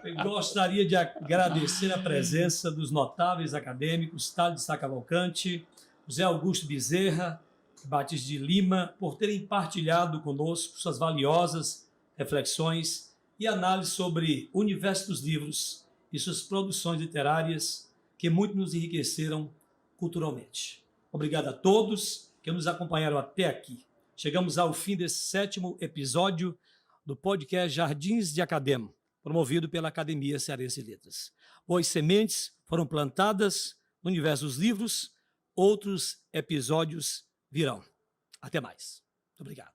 Eu gostaria de agradecer a presença dos notáveis acadêmicos Thales de Sá Cavalcante, José Augusto Bezerra, Batista de Lima, por terem partilhado conosco suas valiosas reflexões e análises sobre o universo dos livros e suas produções literárias que muito nos enriqueceram culturalmente. Obrigado a todos que nos acompanharam até aqui. Chegamos ao fim desse 7º episódio do podcast Jardins de Academo, promovido pela Academia Cearense de Letras. Boas sementes foram plantadas no universo dos livros, outros episódios virão. Até mais. Muito obrigado.